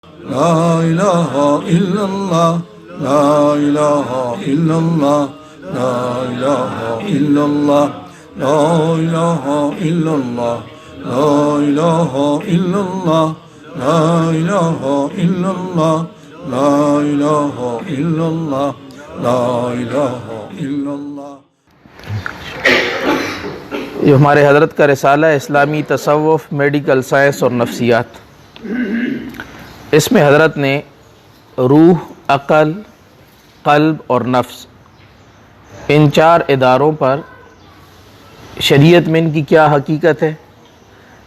لا إله إلا الله لا إله إلا الله لا إله إلا الله لا إله إلا الله لا إله إلا الله لا إله إلا الله لا إله إلا الله لا إله إلا الله. یہ ہمارے حضرت کا رسالہ ہے اسلامی تصوف، میڈیکل سائنس اور نفسیات. اس میں حضرت نے روح، عقل، قلب اور نفس ان چار اداروں پر شریعت میں ان کی کیا حقیقت ہے،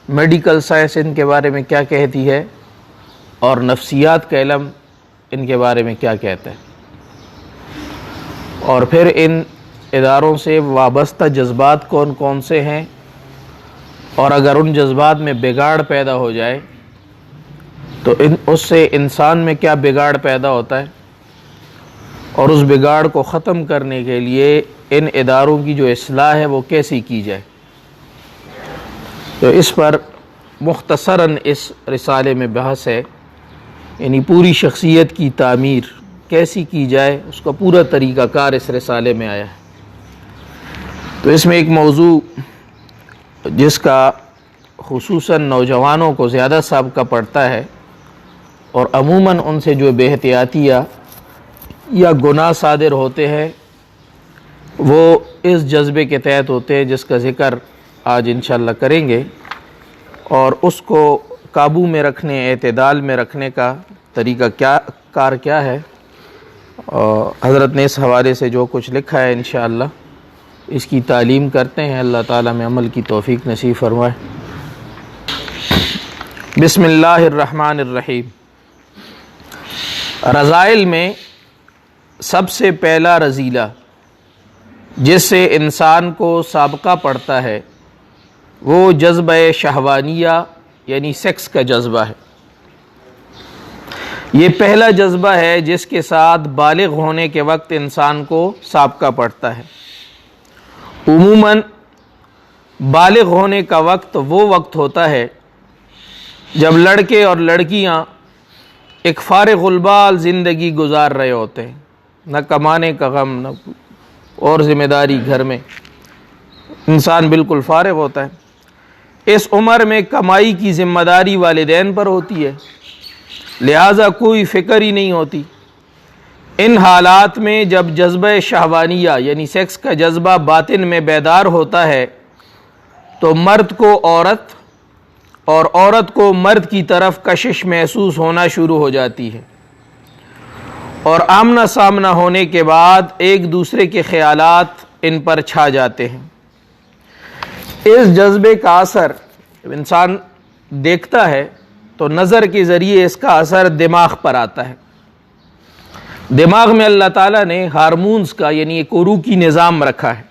میڈیکل سائنس ان کے بارے میں کیا کہتی ہے، اور نفسیات کا علم ان کے بارے میں کیا کہتا ہے، اور پھر ان اداروں سے وابستہ جذبات کون کون سے ہیں، اور اگر ان جذبات میں بگاڑ پیدا ہو جائے تو اس سے انسان میں کیا بگاڑ پیدا ہوتا ہے، اور اس بگاڑ کو ختم کرنے کے لیے ان اداروں کی جو اصلاح ہے وہ کیسی کی جائے. تو اس پر مختصراً اس رسالے میں بحث ہے، یعنی پوری شخصیت کی تعمیر کیسی کی جائے اس کا پورا طریقہ کار اس رسالے میں آیا ہے. تو اس میں ایک موضوع جس کا خصوصاً نوجوانوں کو زیادہ سابقہ پڑتا ہے اور عموماً ان سے جو بے احتیاطیاں یا گناہ صادر ہوتے ہیں وہ اس جذبے کے تحت ہوتے ہیں جس کا ذکر آج انشاءاللہ کریں گے، اور اس کو قابو میں رکھنے، اعتدال میں رکھنے کا طریقہ کیا ہے. اور حضرت نے اس حوالے سے جو کچھ لکھا ہے انشاءاللہ اس کی تعلیم کرتے ہیں. اللہ تعالیٰ میں عمل کی توفیق نصیب فرمائے. بسم اللہ الرحمن الرحیم. رذائل میں سب سے پہلا رذیلہ جس سے انسان کو سابقہ پڑتا ہے وہ جذبہ شہوانیہ یعنی سیکس کا جذبہ ہے. یہ پہلا جذبہ ہے جس کے ساتھ بالغ ہونے کے وقت انسان کو سابقہ پڑتا ہے. عموماً بالغ ہونے کا وقت وہ وقت ہوتا ہے جب لڑکے اور لڑکیاں ایک فارغ البال زندگی گزار رہے ہوتے ہیں، نہ کمانے کا غم نہ اور ذمہ داری، گھر میں انسان بالکل فارغ ہوتا ہے. اس عمر میں کمائی کی ذمہ داری والدین پر ہوتی ہے، لہٰذا کوئی فکر ہی نہیں ہوتی. ان حالات میں جب جذبہ شہوانیہ یعنی سیکس کا جذبہ باطن میں بیدار ہوتا ہے تو مرد کو عورت اور عورت کو مرد کی طرف کشش محسوس ہونا شروع ہو جاتی ہے، اور آمنا سامنا ہونے کے بعد ایک دوسرے کے خیالات ان پر چھا جاتے ہیں. اس جذبے کا اثر جب انسان دیکھتا ہے تو نظر کے ذریعے اس کا اثر دماغ پر آتا ہے. دماغ میں اللہ تعالیٰ نے ہارمونز کا یعنی ایک عروقی نظام رکھا ہے.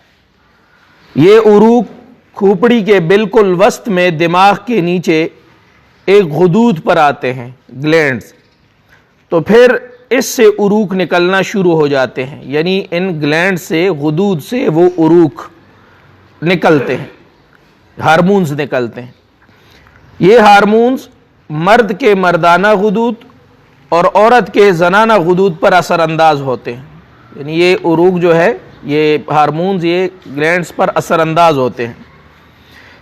یہ عروق کھوپڑی کے بالکل وسط میں دماغ کے نیچے ایک غدود پر آتے ہیں، گلینڈز. تو پھر اس سے عروق نکلنا شروع ہو جاتے ہیں، یعنی ان گلینڈ سے، غدود سے وہ عروق نکلتے ہیں، ہارمونز نکلتے ہیں. یہ ہارمونز مرد کے مردانہ غدود اور عورت کے زنانہ غدود پر اثر انداز ہوتے ہیں. یعنی یہ عروق جو ہے، یہ ہارمونز یہ گلینڈز پر اثر انداز ہوتے ہیں.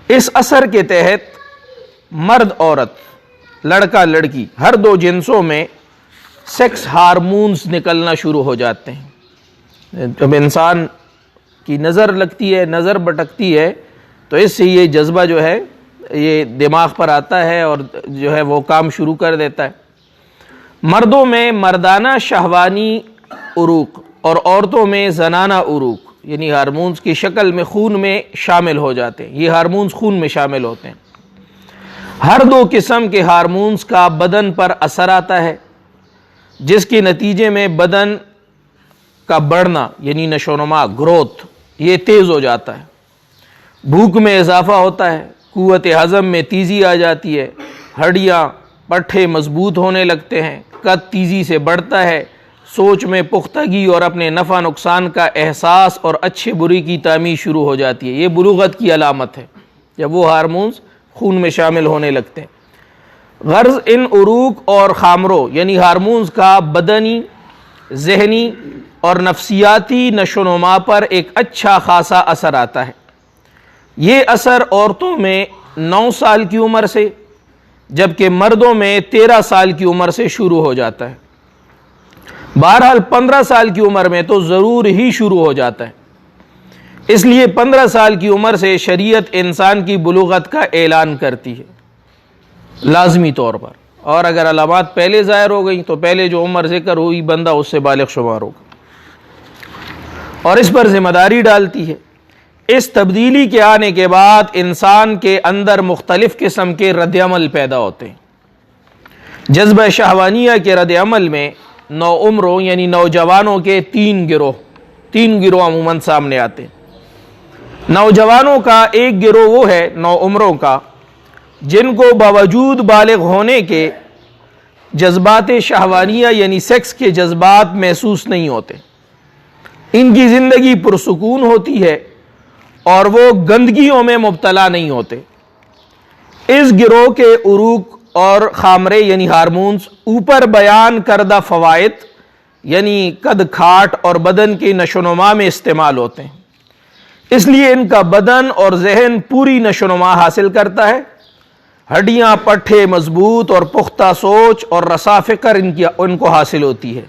اس اثر کے تحت مرد عورت، لڑکا لڑکی، ہر دو جنسوں میں سیکس ہارمونز نکلنا شروع ہو جاتے ہیں. جب انسان کی نظر لگتی ہے، نظر بٹکتی ہے، تو اس سے یہ جذبہ جو ہے یہ دماغ پر آتا ہے اور جو ہے وہ کام شروع کر دیتا ہے. مردوں میں مردانہ شہوانی عروق اور عورتوں میں زنانہ عروق یعنی ہارمونز کی شکل میں خون میں شامل ہو جاتے ہیں. یہ ہارمونز خون میں شامل ہوتے ہیں. ہر دو قسم کے ہارمونز کا بدن پر اثر آتا ہے، جس کے نتیجے میں بدن کا بڑھنا یعنی نشو و نما، گروتھ، یہ تیز ہو جاتا ہے. بھوک میں اضافہ ہوتا ہے، قوت ہضم میں تیزی آ جاتی ہے، ہڈیاں پٹھے مضبوط ہونے لگتے ہیں، قد تیزی سے بڑھتا ہے، سوچ میں پختگی اور اپنے نفع نقصان کا احساس اور اچھے بری کی تعمیر شروع ہو جاتی ہے. یہ بلوغت کی علامت ہے جب وہ ہارمونز خون میں شامل ہونے لگتے ہیں. غرض ان عروق اور خامروں یعنی ہارمونز کا بدنی، ذہنی اور نفسیاتی نشو و نما پر ایک اچھا خاصا اثر آتا ہے۔ یہ اثر عورتوں میں 9 سال کی عمر سے، جبکہ مردوں میں 13 سال کی عمر سے شروع ہو جاتا ہے۔ بہرحال 15 سال کی عمر میں تو ضرور ہی شروع ہو جاتا ہے۔ اس لیے 15 سال کی عمر سے شریعت انسان کی بلوغت کا اعلان کرتی ہے لازمی طور پر، اور اگر علامات پہلے ظاہر ہو گئی تو پہلے جو عمر ذکر ہوئی بندہ اس سے بالغ شمار ہوگا، اور اس پر ذمہ داری ڈالتی ہے۔ اس تبدیلی کے آنے کے بعد انسان کے اندر مختلف قسم کے رد عمل پیدا ہوتے ہیں۔ جذبہ شہوانیہ کے رد عمل میں نوعمروں یعنی نوجوانوں کے تین گروہ عموماً سامنے آتے ہیں۔ نوجوانوں کا ایک گروہ وہ ہے نوعمروں کا جن کو باوجود بالغ ہونے کے جذبات شہوانیہ یعنی سیکس کے جذبات محسوس نہیں ہوتے، ان کی زندگی پرسکون ہوتی ہے اور وہ گندگیوں میں مبتلا نہیں ہوتے۔ اس گروہ کے عروق اور خامرے یعنی ہارمونز اوپر بیان کردہ فوائد یعنی قد کھاٹ اور بدن کی نشو و نما میں استعمال ہوتے ہیں، اس لیے ان کا بدن اور ذہن پوری نشو و نما حاصل کرتا ہے۔ ہڈیاں پٹھے مضبوط اور پختہ سوچ اور رسا فکر ان کو حاصل ہوتی ہے۔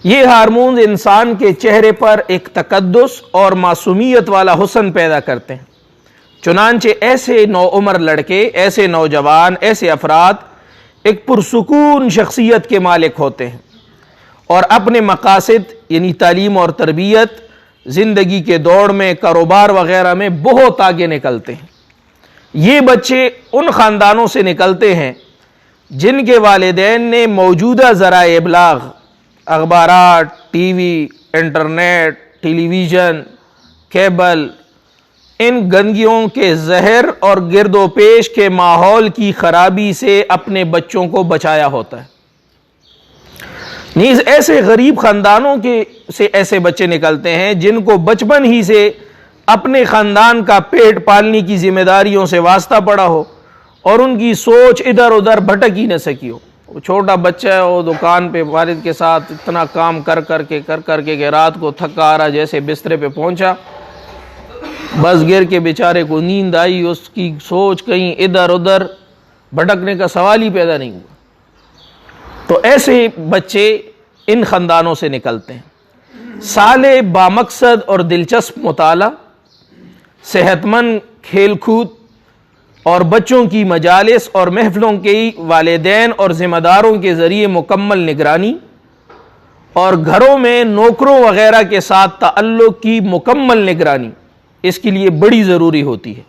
یہ ہارمونز انسان کے چہرے پر ایک تقدس اور معصومیت والا حسن پیدا کرتے ہیں۔ چنانچہ ایسے نوعمر لڑکے، ایسے نوجوان، ایسے افراد ایک پرسکون شخصیت کے مالک ہوتے ہیں اور اپنے مقاصد یعنی تعلیم اور تربیت، زندگی کے دوڑ میں، کاروبار وغیرہ میں بہت آگے نکلتے ہیں۔ یہ بچے ان خاندانوں سے نکلتے ہیں جن کے والدین نے موجودہ ذرائع ابلاغ، اخبارات، ٹی وی، انٹرنیٹ، ٹیلی ویژن، کیبل، ان گندگیوں کے زہر اور گرد و پیش کے ماحول کی خرابی سے اپنے بچوں کو بچایا ہوتا ہے۔ نیز ایسے غریب خاندانوں سے ایسے بچے نکلتے ہیں جن کو بچپن ہی سے اپنے خاندان کا پیٹ پالنے کی ذمہ داریوں سے واسطہ پڑا ہو اور ان کی سوچ ادھر ادھر بھٹک ہی نہ سکی ہو۔ وہ چھوٹا بچہ ہے، وہ دکان پہ والد کے ساتھ اتنا کام کر کر کے کہ رات کو تھکا آ رہا، جیسے بسترے پہ پہنچا بس گر کے بیچارے کو نیند آئی، اس کی سوچ کہیں ادھر ادھر بھٹکنے کا سوال ہی پیدا نہیں ہوا۔ تو ایسے بچے ان خاندانوں سے نکلتے ہیں۔ صالح بامقصد اور دلچسپ مطالعہ، صحت مند کھیل کود اور بچوں کی مجالس اور محفلوں کی والدین اور ذمہ داروں کے ذریعے مکمل نگرانی اور گھروں میں نوکروں وغیرہ کے ساتھ تعلق کی مکمل نگرانی اس کے لیے بڑی ضروری ہوتی ہے۔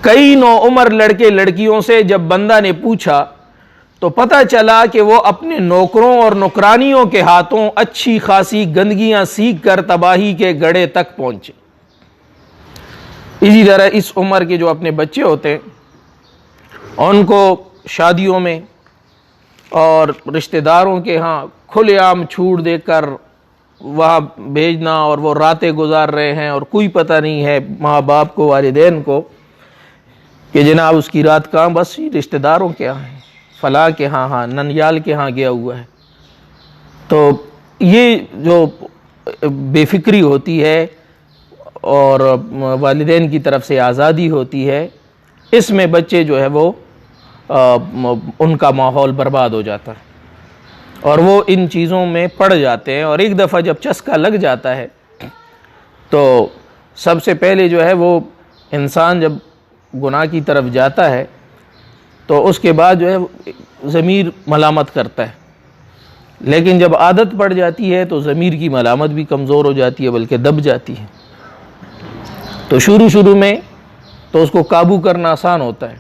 کئی نوعمر لڑکے لڑکیوں سے جب بندہ نے پوچھا تو پتہ چلا کہ وہ اپنے نوکروں اور نوکرانیوں کے ہاتھوں اچھی خاصی گندگیاں سیکھ کر تباہی کے گڑھے تک پہنچے۔ اسی طرح اس عمر کے جو اپنے بچے ہوتے ہیں ان کو شادیوں میں اور رشتہ داروں کے ہاں کھلے عام چھوٹ دے کر وہاں بھیجنا، اور وہ راتیں گزار رہے ہیں اور کوئی پتہ نہیں ہے ماں باپ کو، والدین کو، کہ جناب اس کی رات کہاں، بس رشتہ داروں کے ہاں ہے، فلاں کے ہاں ننیال کے ہاں گیا ہوا ہے۔ تو یہ جو بے فکری ہوتی ہے اور والدین کی طرف سے آزادی ہوتی ہے، اس میں بچے جو ہے وہ ان کا ماحول برباد ہو جاتا ہے اور وہ ان چیزوں میں پڑ جاتے ہیں، اور ایک دفعہ جب چسکا لگ جاتا ہے تو سب سے پہلے جو ہے وہ انسان جب گناہ کی طرف جاتا ہے تو اس کے بعد جو ہے ضمیر ملامت کرتا ہے، لیکن جب عادت پڑ جاتی ہے تو ضمیر کی ملامت بھی کمزور ہو جاتی ہے بلکہ دب جاتی ہے۔ تو شروع میں تو اس کو قابو کرنا آسان ہوتا ہے،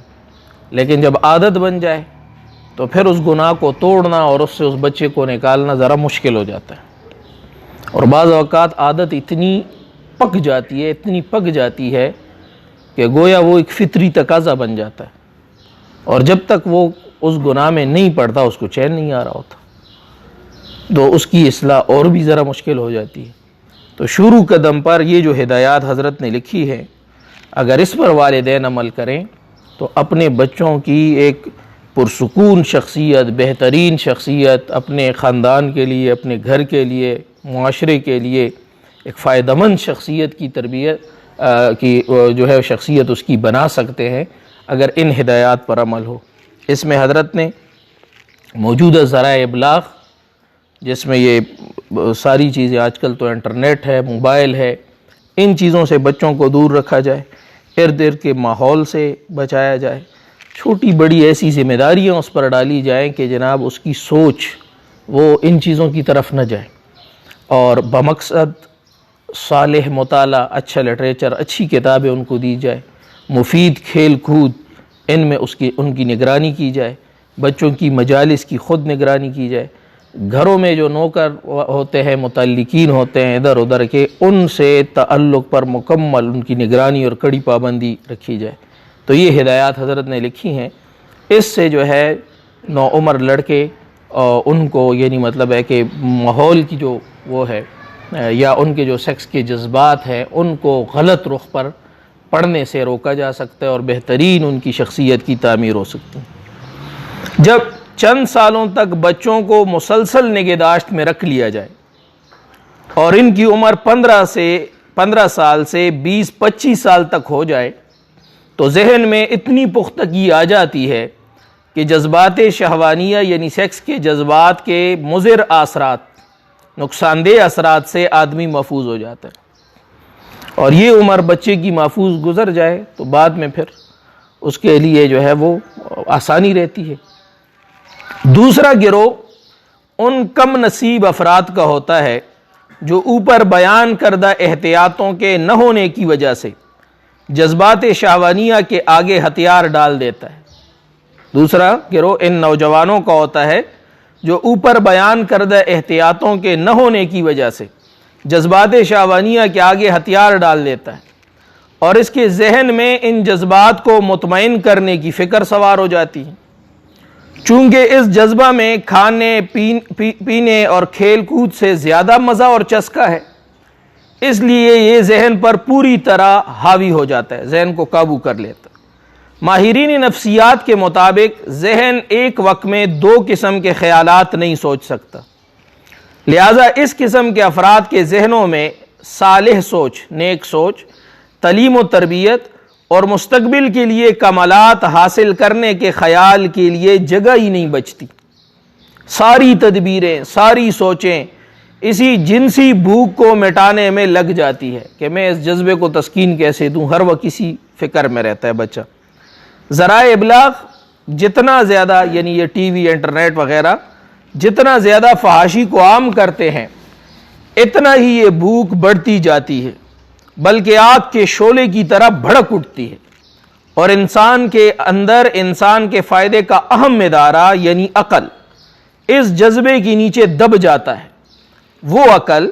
لیکن جب عادت بن جائے تو پھر اس گناہ کو توڑنا اور اس سے اس بچے کو نکالنا ذرا مشکل ہو جاتا ہے۔ اور بعض اوقات عادت اتنی پک جاتی ہے کہ گویا وہ ایک فطری تقاضا بن جاتا ہے، اور جب تک وہ اس گناہ میں نہیں پڑتا اس کو چین نہیں آ رہا ہوتا، تو اس کی اصلاح اور بھی ذرا مشکل ہو جاتی ہے۔ تو شروع قدم پر یہ جو ہدایات حضرت نے لکھی ہے، اگر اس پر والدین عمل کریں تو اپنے بچوں کی ایک پرسکون شخصیت، بہترین شخصیت، اپنے خاندان کے لیے، اپنے گھر کے لیے، معاشرے کے لیے ایک فائدہ مند شخصیت کی تربیت کی جو ہے شخصیت اس کی بنا سکتے ہیں اگر ان ہدایات پر عمل ہو۔ اس میں حضرت نے موجودہ ذرائع ابلاغ، جس میں یہ ساری چیزیں آج کل تو انٹرنیٹ ہے، موبائل ہے، ان چیزوں سے بچوں کو دور رکھا جائے، ارد گرد کے ماحول سے بچایا جائے، چھوٹی بڑی ایسی ذمہ داریاں اس پر ڈالی جائیں کہ جناب اس کی سوچ وہ ان چیزوں کی طرف نہ جائے، اور بمقصد صالح مطالعہ، اچھا لٹریچر، اچھی کتابیں ان کو دی جائے، مفید کھیل کود ان میں ان کی نگرانی کی جائے، بچوں کی مجالس کی خود نگرانی کی جائے، گھروں میں جو نوکر ہوتے ہیں، متعلقین ہوتے ہیں ادھر ادھر کے، ان سے تعلق پر مکمل ان کی نگرانی اور کڑی پابندی رکھی جائے۔ تو یہ ہدایات حضرت نے لکھی ہیں۔ اس سے جو ہے نوعمر لڑکے ان کو یعنی مطلب ہے کہ ماحول کی جو وہ ہے یا ان کے جو سیکس کے جذبات ہیں ان کو غلط رخ پر پڑھنے سے روکا جا سکتا ہے اور بہترین ان کی شخصیت کی تعمیر ہو سکتی ہے۔ جب چند سالوں تک بچوں کو مسلسل نگہداشت میں رکھ لیا جائے اور ان کی عمر 15 سال سے 20-25 سال تک ہو جائے تو ذہن میں اتنی پختگی آ جاتی ہے کہ جذبات شہوانیہ یعنی سیکس کے جذبات کے مضر اثرات، نقصان دہ اثرات سے آدمی محفوظ ہو جاتا ہے، اور یہ عمر بچے کی محفوظ گزر جائے تو بعد میں پھر اس کے لیے جو ہے وہ آسانی رہتی ہے۔ دوسرا گروہ ان کم نصیب افراد کا ہوتا ہے جو اوپر بیان کردہ احتیاطوں کے نہ ہونے کی وجہ سے جذبات شہوانیہ کے آگے ہتھیار ڈال دیتا ہے۔ دوسرا گروہ ان نوجوانوں کا ہوتا ہے جو اوپر بیان کردہ احتیاطوں کے نہ ہونے کی وجہ سے جذبات شہوانیہ کے آگے ہتھیار ڈال دیتا ہے، اور اس کے ذہن میں ان جذبات کو مطمئن کرنے کی فکر سوار ہو جاتی ہے۔ چونکہ اس جذبہ میں کھانے پینے اور کھیل کود سے زیادہ مزہ اور چسکا ہے، اس لیے یہ ذہن پر پوری طرح حاوی ہو جاتا ہے، ذہن کو قابو کر لیتا ہے۔ ماہرین نفسیات کے مطابق ذہن ایک وقت میں 2 قسم کے خیالات نہیں سوچ سکتا، لہذا اس قسم کے افراد کے ذہنوں میں صالح سوچ، نیک سوچ، تعلیم و تربیت اور مستقبل کے لیے کمالات حاصل کرنے کے خیال کے لیے جگہ ہی نہیں بچتی۔ ساری تدبیریں، ساری سوچیں اسی جنسی بھوک کو مٹانے میں لگ جاتی ہے کہ میں اس جذبے کو تسکین کیسے دوں، ہر وقت اسی فکر میں رہتا ہے بچہ۔ ذرائع ابلاغ جتنا زیادہ یعنی یہ ٹی وی، انٹرنیٹ وغیرہ جتنا زیادہ فحاشی کو عام کرتے ہیں اتنا ہی یہ بھوک بڑھتی جاتی ہے، بلکہ آگ کے شعلے کی طرح بھڑک اٹھتی ہے، اور انسان کے اندر انسان کے فائدے کا اہم ادارہ یعنی عقل اس جذبے کے نیچے دب جاتا ہے۔ وہ عقل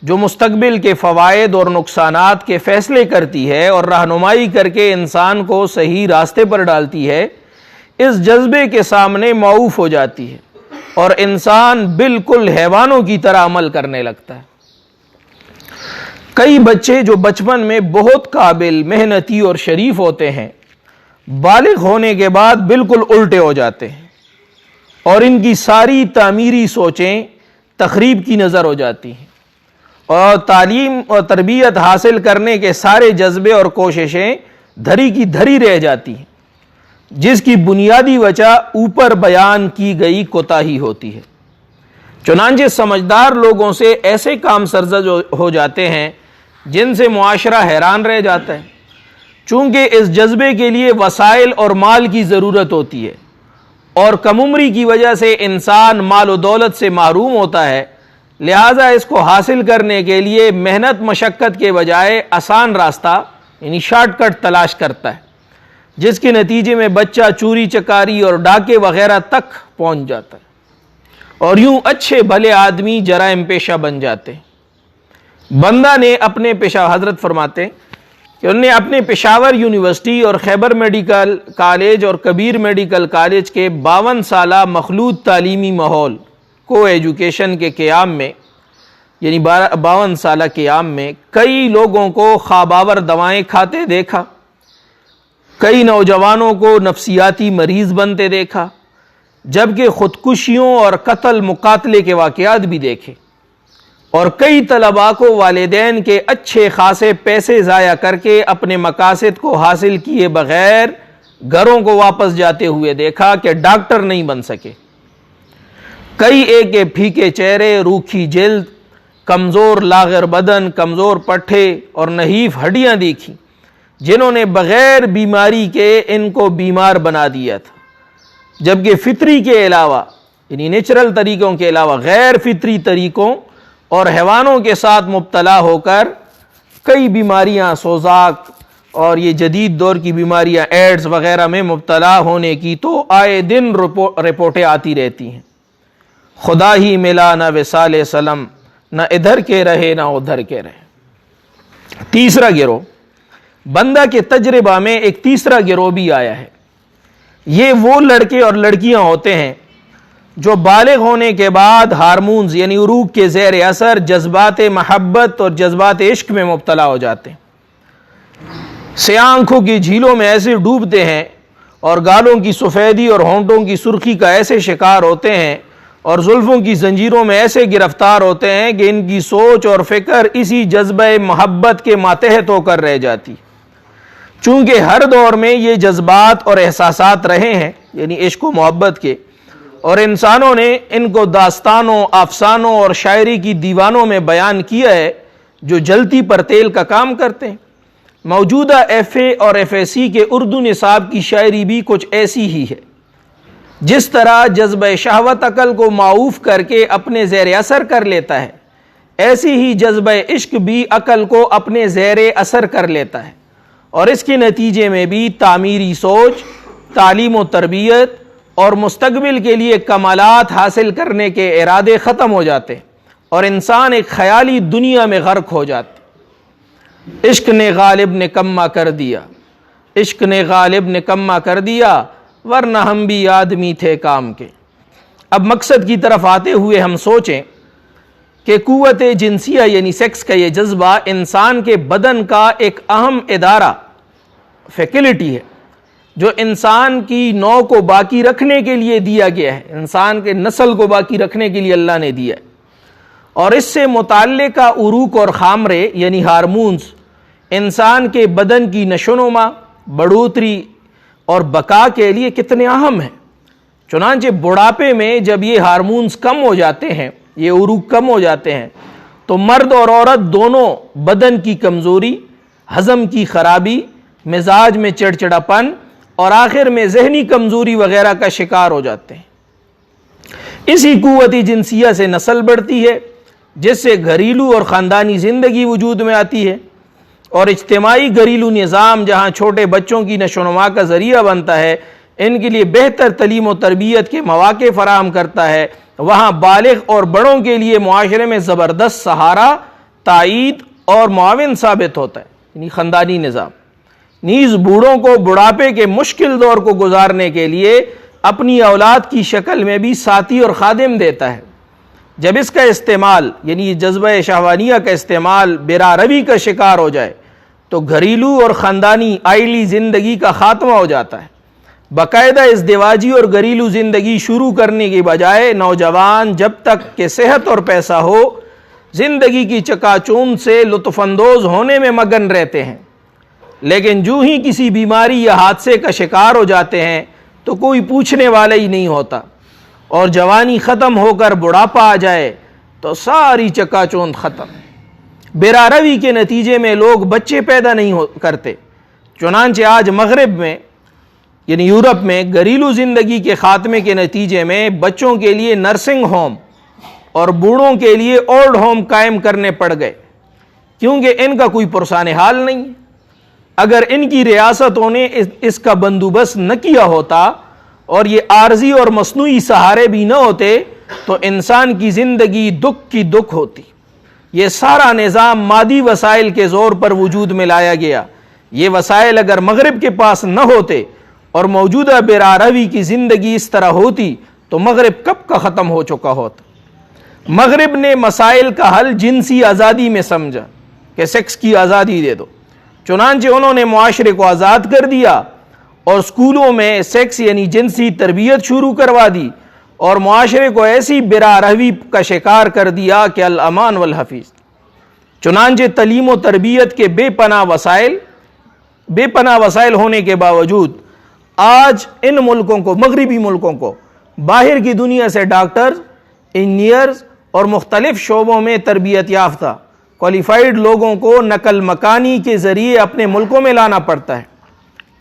جو مستقبل کے فوائد اور نقصانات کے فیصلے کرتی ہے اور رہنمائی کر کے انسان کو صحیح راستے پر ڈالتی ہے، اس جذبے کے سامنے معوف ہو جاتی ہے اور انسان بالکل حیوانوں کی طرح عمل کرنے لگتا ہے۔ کئی بچے جو بچپن میں بہت قابل، محنتی اور شریف ہوتے ہیں، بالغ ہونے کے بعد بالکل الٹے ہو جاتے ہیں اور ان کی ساری تعمیری سوچیں تخریب کی نظر ہو جاتی ہیں، اور تعلیم اور تربیت حاصل کرنے کے سارے جذبے اور کوششیں دھری کی دھری رہ جاتی ہیں، جس کی بنیادی وجہ اوپر بیان کی گئی کوتاہی ہوتی ہے۔ چنانچہ سمجھدار لوگوں سے ایسے کام سرزد ہو جاتے ہیں جن سے معاشرہ حیران رہ جاتا ہے، چونکہ اس جذبے کے لیے وسائل اور مال کی ضرورت ہوتی ہے، اور کم عمری کی وجہ سے انسان مال و دولت سے محروم ہوتا ہے، لہٰذا اس کو حاصل کرنے کے لیے محنت مشقت کے بجائے آسان راستہ یعنی شارٹ کٹ تلاش کرتا ہے، جس کے نتیجے میں بچہ چوری چکاری اور ڈاکے وغیرہ تک پہنچ جاتا ہے، اور یوں اچھے بھلے آدمی جرائم پیشہ بن جاتے ہیں۔ بندہ نے اپنے پیشہ، حضرت فرماتے ہیں کہ انہوں نے اپنے پشاور یونیورسٹی اور خیبر میڈیکل کالج اور کبیر میڈیکل کالج کے 52 سالہ مخلوط تعلیمی ماحول کو ایجوکیشن کے قیام میں یعنی 52 سالہ قیام میں کئی لوگوں کو خواباور دوائیں کھاتے دیکھا، کئی نوجوانوں کو نفسیاتی مریض بنتے دیکھا، جبکہ خودکشیوں اور قتل مقاتلے کے واقعات بھی دیکھے، اور کئی طلباء کو والدین کے اچھے خاصے پیسے ضائع کر کے اپنے مقاصد کو حاصل کیے بغیر گھروں کو واپس جاتے ہوئے دیکھا کہ ڈاکٹر نہیں بن سکے۔ کئی ایک کے پھیکے چہرے، روکھی جلد، کمزور لاغر بدن، کمزور پٹھے اور نحیف ہڈیاں دیکھی، جنہوں نے بغیر بیماری کے ان کو بیمار بنا دیا تھا، جبکہ فطری کے علاوہ یعنی نیچرل طریقوں کے علاوہ غیر فطری طریقوں اور حیوانوں کے ساتھ مبتلا ہو کر کئی بیماریاں، سوزاک اور یہ جدید دور کی بیماریاں ایڈز وغیرہ میں مبتلا ہونے کی تو آئے دن رپورٹیں آتی رہتی ہیں۔ خدا ہی ملا نہ وصال سلم، نہ ادھر کے رہے نہ ادھر کے رہے۔ تیسرا گروہ، بندہ کے تجربہ میں ایک تیسرا گروہ بھی آیا ہے۔ یہ وہ لڑکے اور لڑکیاں ہوتے ہیں جو بالغ ہونے کے بعد ہارمونز یعنی عروق کے زیر اثر جذبات محبت اور جذبات عشق میں مبتلا ہو جاتے ہیں، سیاہ آنکھوں کی جھیلوں میں ایسے ڈوبتے ہیں اور گالوں کی سفیدی اور ہونٹوں کی سرخی کا ایسے شکار ہوتے ہیں اور زلفوں کی زنجیروں میں ایسے گرفتار ہوتے ہیں کہ ان کی سوچ اور فکر اسی جذبہ محبت کے ماتحت ہو کر رہ جاتی۔ چونکہ ہر دور میں یہ جذبات اور احساسات رہے ہیں یعنی عشق و محبت کے، اور انسانوں نے ان کو داستانوں، افسانوں اور شاعری کی دیوانوں میں بیان کیا ہے جو جلتی پر تیل کا کام کرتے ہیں۔ موجودہ ایف اے اور ایف اے سی کے اردو نصاب کی شاعری بھی کچھ ایسی ہی ہے۔ جس طرح جذبہ شہوت عقل کو معوف کر کے اپنے زیر اثر کر لیتا ہے، ایسی ہی جذبہ عشق بھی عقل کو اپنے زیر اثر کر لیتا ہے، اور اس کے نتیجے میں بھی تعمیری سوچ، تعلیم و تربیت اور مستقبل کے لیے کمالات حاصل کرنے کے ارادے ختم ہو جاتے اور انسان ایک خیالی دنیا میں غرق ہو جاتے۔ عشق نے غالب نکما کر دیا، عشق نے غالب نکما کر دیا، ورنہ ہم بھی آدمی تھے کام کے۔ اب مقصد کی طرف آتے ہوئے ہم سوچیں کہ قوت جنسیہ یعنی سیکس کا یہ جذبہ انسان کے بدن کا ایک اہم ادارہ، فیکلٹی ہے، جو انسان کی نوع کو باقی رکھنے کے لیے دیا گیا ہے، انسان کے نسل کو باقی رکھنے کے لیے اللہ نے دیا ہے، اور اس سے متعلقہ عروق اور خامرے یعنی ہارمونز انسان کے بدن کی نشوونما، بڑھوتری اور بقا کے لیے کتنے اہم ہیں۔ چنانچہ بڑھاپے میں جب یہ ہارمونز کم ہو جاتے ہیں، یہ عروق کم ہو جاتے ہیں، تو مرد اور عورت دونوں بدن کی کمزوری، ہضم کی خرابی، مزاج میں چڑچڑاپن اور آخر میں ذہنی کمزوری وغیرہ کا شکار ہو جاتے ہیں۔ اسی قوت جنسیہ سے نسل بڑھتی ہے، جس سے گھریلو اور خاندانی زندگی وجود میں آتی ہے، اور اجتماعی گھریلو نظام جہاں چھوٹے بچوں کی نشو و نما کا ذریعہ بنتا ہے، ان کے لیے بہتر تعلیم و تربیت کے مواقع فراہم کرتا ہے، وہاں بالغ اور بڑوں کے لیے معاشرے میں زبردست سہارا، تائید اور معاون ثابت ہوتا ہے، یعنی خاندانی نظام نیز بوڑھوں کو بڑھاپے کے مشکل دور کو گزارنے کے لیے اپنی اولاد کی شکل میں بھی ساتھی اور خادم دیتا ہے۔ جب اس کا استعمال یعنی جذبہ شہوانیہ کا استعمال بیرا روی کا شکار ہو جائے تو گھریلو اور خاندانی آئلی زندگی کا خاتمہ ہو جاتا ہے۔ باقاعدہ ازدواجی اور گھریلو زندگی شروع کرنے کی بجائے نوجوان جب تک کہ صحت اور پیسہ ہو زندگی کی چکا چوند سے لطف اندوز ہونے میں مگن رہتے ہیں، لیکن جو ہی کسی بیماری یا حادثے کا شکار ہو جاتے ہیں تو کوئی پوچھنے والا ہی نہیں ہوتا، اور جوانی ختم ہو کر بڑھاپا آ جائے تو ساری چکا چوند ختم۔ بیرا روی کے نتیجے میں لوگ بچے پیدا نہیں کرتے۔ چنانچہ آج مغرب میں یعنی یورپ میں گھریلو زندگی کے خاتمے کے نتیجے میں بچوں کے لیے نرسنگ ہوم اور بوڑھوں کے لیے اولڈ ہوم قائم کرنے پڑ گئے، کیونکہ ان کا کوئی پرسان حال نہیں۔ اگر ان کی ریاستوں نے اس کا بندوبست نہ کیا ہوتا اور یہ عارضی اور مصنوعی سہارے بھی نہ ہوتے تو انسان کی زندگی دکھ کی دکھ ہوتی۔ یہ سارا نظام مادی وسائل کے زور پر وجود میں لایا گیا۔ یہ وسائل اگر مغرب کے پاس نہ ہوتے اور موجودہ بیرا روی کی زندگی اس طرح ہوتی تو مغرب کب کا ختم ہو چکا ہوتا۔ مغرب نے مسائل کا حل جنسی آزادی میں سمجھا کہ سیکس کی آزادی دے دو، چنانچہ انہوں نے معاشرے کو آزاد کر دیا اور اسکولوں میں سیکس یعنی جنسی تربیت شروع کروا دی اور معاشرے کو ایسی برا روی کا شکار کر دیا کہ الامان والحفیظ۔ چنانچہ تعلیم و تربیت کے بے پناہ وسائل ہونے کے باوجود آج ان ملکوں کو، مغربی ملکوں کو، باہر کی دنیا سے ڈاکٹرز، انجینئرز اور مختلف شعبوں میں تربیت یافتہ کوالیفائڈ لوگوں کو نقل مکانی کے ذریعے اپنے ملکوں میں لانا پڑتا ہے،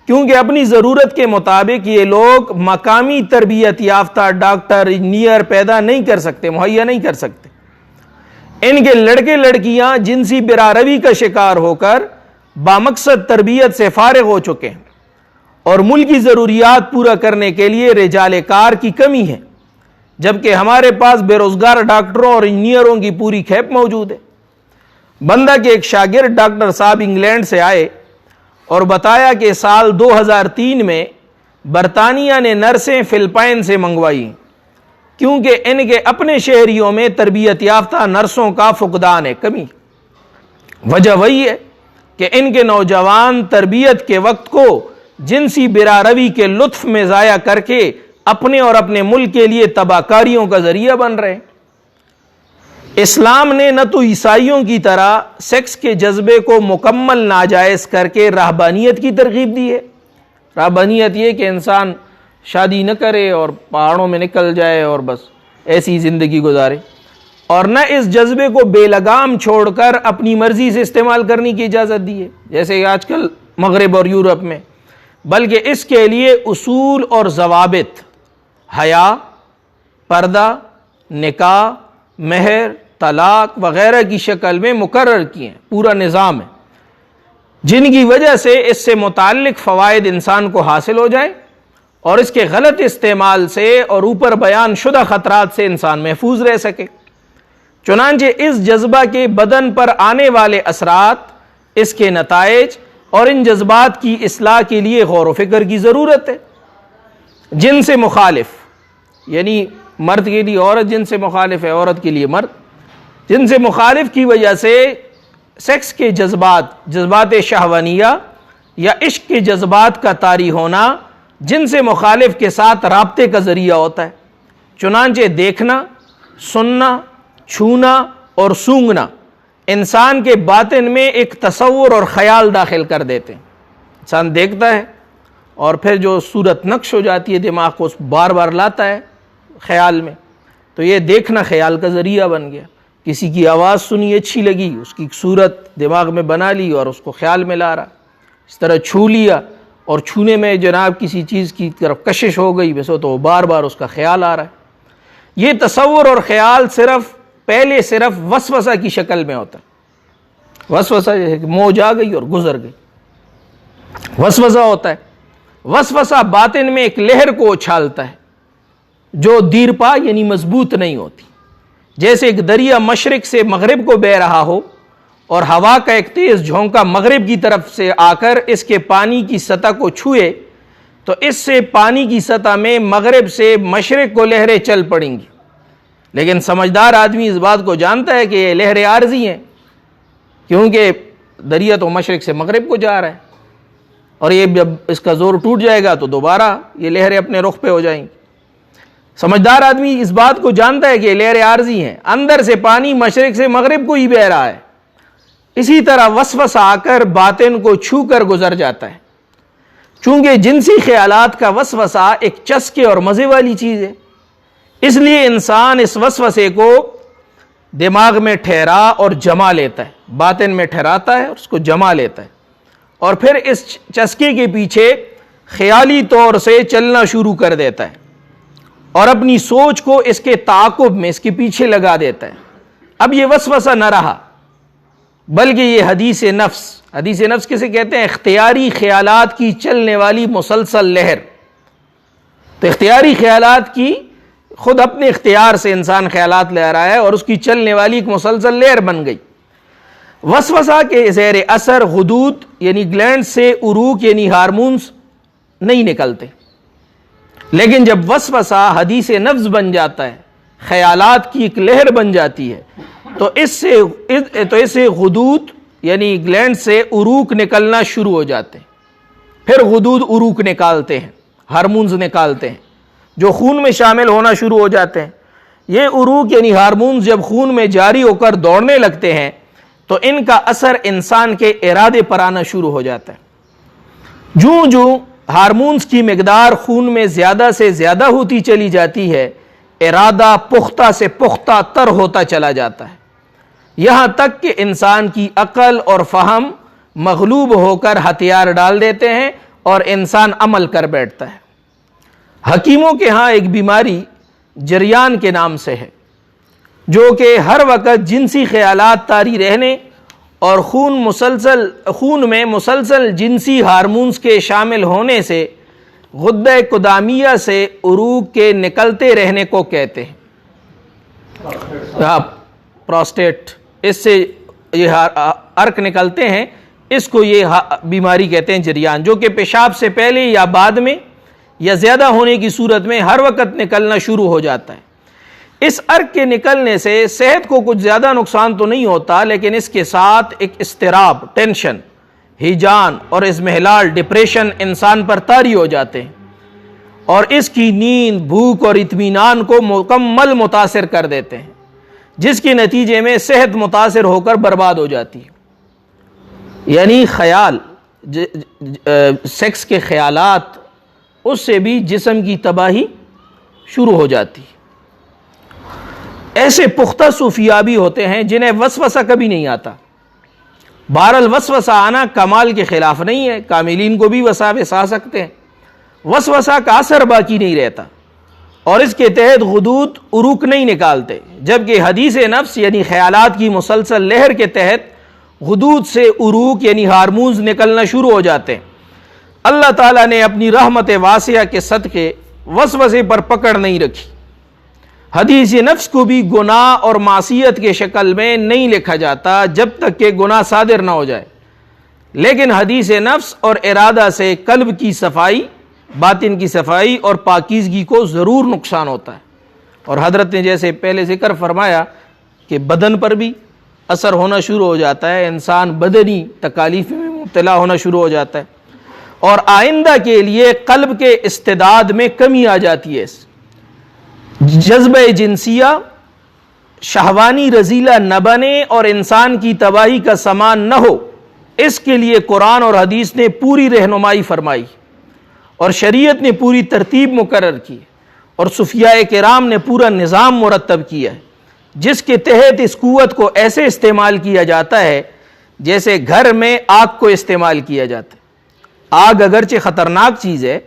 کیونکہ اپنی ضرورت کے مطابق یہ لوگ مقامی تربیت یافتہ ڈاکٹر، انجینئر پیدا نہیں کر سکتے، مہیا نہیں کر سکتے۔ ان کے لڑکے لڑکیاں جنسی برا روی کا شکار ہو کر بامقصد تربیت سے فارغ ہو چکے ہیں اور ملکی ضروریات پورا کرنے کے لیے رجال کار کی کمی ہے، جبکہ ہمارے پاس بے روزگار ڈاکٹروں اور انجینئروں کی پوری کھیپ موجود ہے۔ بندہ کے ایک شاگرد ڈاکٹر صاحب انگلینڈ سے آئے اور بتایا کہ سال 2003 میں برطانیہ نے نرسیں فلپائن سے منگوائی، کیونکہ ان کے اپنے شہریوں میں تربیت یافتہ نرسوں کا فقدان ہے، کمی۔ وجہ وہی ہے کہ ان کے نوجوان تربیت کے وقت کو جنسی برا روی کے لطف میں ضائع کر کے اپنے اور اپنے ملک کے لیے تباہ کاریوں کا ذریعہ بن رہے ہیں۔ اسلام نے نہ تو عیسائیوں کی طرح سیکس کے جذبے کو مکمل ناجائز کر کے رہبانیت کی ترغیب دی ہے۔ رہبانیت یہ کہ انسان شادی نہ کرے اور پہاڑوں میں نکل جائے اور بس ایسی زندگی گزارے، اور نہ اس جذبے کو بے لگام چھوڑ کر اپنی مرضی سے استعمال کرنے کی اجازت دی ہے جیسے کہ آج کل مغرب اور یورپ میں، بلکہ اس کے لیے اصول اور ضوابط، حیا، پردہ، نکاح، مہر، طلاق وغیرہ کی شکل میں مقرر کیے ہیں، پورا نظام ہے، جن کی وجہ سے اس سے متعلق فوائد انسان کو حاصل ہو جائے اور اس کے غلط استعمال سے اور اوپر بیان شدہ خطرات سے انسان محفوظ رہ سکے۔ چنانچہ اس جذبہ کے بدن پر آنے والے اثرات، اس کے نتائج اور ان جذبات کی اصلاح کے لیے غور و فکر کی ضرورت ہے۔ جن سے مخالف یعنی مرد کے لیے عورت جن سے مخالف ہے، عورت کے لیے مرد جن سے مخالف کی وجہ سے سیکس کے جذبات شہوانیہ یا عشق کے جذبات کا طاری ہونا جن سے مخالف کے ساتھ رابطے کا ذریعہ ہوتا ہے۔ چنانچہ دیکھنا، سننا، چھونا اور سونگھنا انسان کے باطن میں ایک تصور اور خیال داخل کر دیتے ہیں۔ انسان دیکھتا ہے اور پھر جو صورت نقش ہو جاتی ہے دماغ کو بار بار لاتا ہے خیال میں، تو یہ دیکھنا خیال کا ذریعہ بن گیا۔ کسی کی آواز سنی اچھی لگی، اس کی صورت دماغ میں بنا لی اور اس کو خیال میں لا رہا۔ اس طرح چھو لیا اور چھونے میں جناب کسی چیز کی طرف کشش ہو گئی، ویسے تو بار بار اس کا خیال آ رہا ہے۔ یہ تصور اور خیال پہلے صرف وسوسہ کی شکل میں ہوتا ہے۔ وسوسہ جیسے کہ موج آ گئی اور گزر گئی، وسوسہ ہوتا ہے۔ وسوسہ باطن میں ایک لہر کو اچھالتا ہے جو دیرپا یعنی مضبوط نہیں ہوتی، جیسے ایک دریا مشرق سے مغرب کو بہہ رہا ہو اور ہوا کا ایک تیز جھونکا مغرب کی طرف سے آ کر اس کے پانی کی سطح کو چھوئے تو اس سے پانی کی سطح میں مغرب سے مشرق کو لہریں چل پڑیں گی، لیکن سمجھدار آدمی اس بات کو جانتا ہے کہ یہ لہریں عارضی ہیں، کیونکہ دریا تو مشرق سے مغرب کو جا رہا ہے اور یہ جب اس کا زور ٹوٹ جائے گا تو دوبارہ یہ لہریں اپنے رخ پہ ہو جائیں گی۔ سمجھدار آدمی اس بات کو جانتا ہے کہ یہ لہریں عارضی ہیں، اندر سے پانی مشرق سے مغرب کو ہی بہہ رہا ہے۔ اسی طرح وسوسہ آ کر باطن کو چھو کر گزر جاتا ہے۔ چونکہ جنسی خیالات کا وسوسہ ایک چسکے اور مزے والی چیز ہے، اس لیے انسان اس وسوسے کو دماغ میں ٹھہرا اور جما لیتا ہے، باطن میں ٹھہراتا ہے اور اس کو جما لیتا ہے، اور پھر اس چسکے کے پیچھے خیالی طور سے چلنا شروع کر دیتا ہے اور اپنی سوچ کو اس کے تعاقب میں اس کے پیچھے لگا دیتا ہے۔ اب یہ وسوسہ نہ رہا، بلکہ یہ حدیث نفس کسے کہتے ہیں؟ اختیاری خیالات کی چلنے والی مسلسل لہر۔ تو اختیاری خیالات کی خود اپنے اختیار سے انسان خیالات لے رہا ہے اور اس کی چلنے والی ایک مسلسل لہر بن گئی۔ وسوسہ کے زیر اثر غدود یعنی گلینڈ سے عروق یعنی ہارمونز نہیں نکلتے، لیکن جب وسوسہ حدیث نفس بن جاتا ہے، خیالات کی ایک لہر بن جاتی ہے، تو اس سے غدود یعنی گلینڈ سے عروق نکلنا شروع ہو جاتے ہیں، پھر غدود عروق نکالتے ہیں، ہارمونز نکالتے ہیں جو خون میں شامل ہونا شروع ہو جاتے ہیں۔ یہ عروق یعنی ہارمونز جب خون میں جاری ہو کر دوڑنے لگتے ہیں تو ان کا اثر انسان کے ارادے پر آنا شروع ہو جاتا ہے۔ جوں جوں ہارمونز کی مقدار خون میں زیادہ سے زیادہ ہوتی چلی جاتی ہے، ارادہ پختہ سے پختہ تر ہوتا چلا جاتا ہے، یہاں تک کہ انسان کی عقل اور فہم مغلوب ہو کر ہتھیار ڈال دیتے ہیں اور انسان عمل کر بیٹھتا ہے۔ حکیموں کے ہاں ایک بیماری جریان کے نام سے ہے، جو کہ ہر وقت جنسی خیالات طاری رہنے اور خون میں مسلسل جنسی ہارمونز کے شامل ہونے سے غدہ قدامیہ سے عروق کے نکلتے رہنے کو کہتے ہیں۔ پراسٹیٹ، اس سے یہ عرق نکلتے ہیں، اس کو یہ بیماری کہتے ہیں جریان، جو کہ پیشاب سے پہلے یا بعد میں یا زیادہ ہونے کی صورت میں ہر وقت نکلنا شروع ہو جاتا ہے۔ اس عرق کے نکلنے سے صحت کو کچھ زیادہ نقصان تو نہیں ہوتا، لیکن اس کے ساتھ ایک اضطراب، ٹینشن، ہیجان اور اضمحلال، ڈپریشن انسان پر طاری ہو جاتے ہیں اور اس کی نیند، بھوک اور اطمینان کو مکمل متاثر کر دیتے ہیں، جس کے نتیجے میں صحت متاثر ہو کر برباد ہو جاتی ہے۔ یعنی خیال، سیکس کے خیالات، اس سے بھی جسم کی تباہی شروع ہو جاتی ہے۔ ایسے پختہ صوفیاء بھی ہوتے ہیں جنہیں وسوسہ کبھی نہیں آتا۔ بہرحال وسوسہ آنا کمال کے خلاف نہیں ہے، کاملین کو بھی وساوس آ سکتے ہیں، وسوسہ کا اثر باقی نہیں رہتا اور اس کے تحت غدود عروق نہیں نکالتے، جبکہ حدیث نفس یعنی خیالات کی مسلسل لہر کے تحت غدود سے عروق یعنی ہارمونز نکلنا شروع ہو جاتے ہیں۔ اللہ تعالیٰ نے اپنی رحمت واسعہ کے صدقے وسوسے پر پکڑ نہیں رکھی۔ حدیث نفس کو بھی گناہ اور معصیت کے شکل میں نہیں لکھا جاتا جب تک کہ گناہ صادر نہ ہو جائے، لیکن حدیث نفس اور ارادہ سے قلب کی صفائی، باطن کی صفائی اور پاکیزگی کو ضرور نقصان ہوتا ہے۔ اور حضرت نے جیسے پہلے ذکر فرمایا کہ بدن پر بھی اثر ہونا شروع ہو جاتا ہے، انسان بدنی تکالیف میں مبتلا ہونا شروع ہو جاتا ہے اور آئندہ کے لیے قلب کے استعداد میں کمی آ جاتی ہے۔ جذبہ جنسیہ شہوانی رذیلہ نہ بنے اور انسان کی تباہی کا سامان نہ ہو، اس کے لیے قرآن اور حدیث نے پوری رہنمائی فرمائی اور شریعت نے پوری ترتیب مقرر کی اور صوفیاء کرام نے پورا نظام مرتب کیا ہے، جس کے تحت اس قوت کو ایسے استعمال کیا جاتا ہے جیسے گھر میں آگ کو استعمال کیا جاتا ہے۔ آگ اگرچہ خطرناک چیز ہے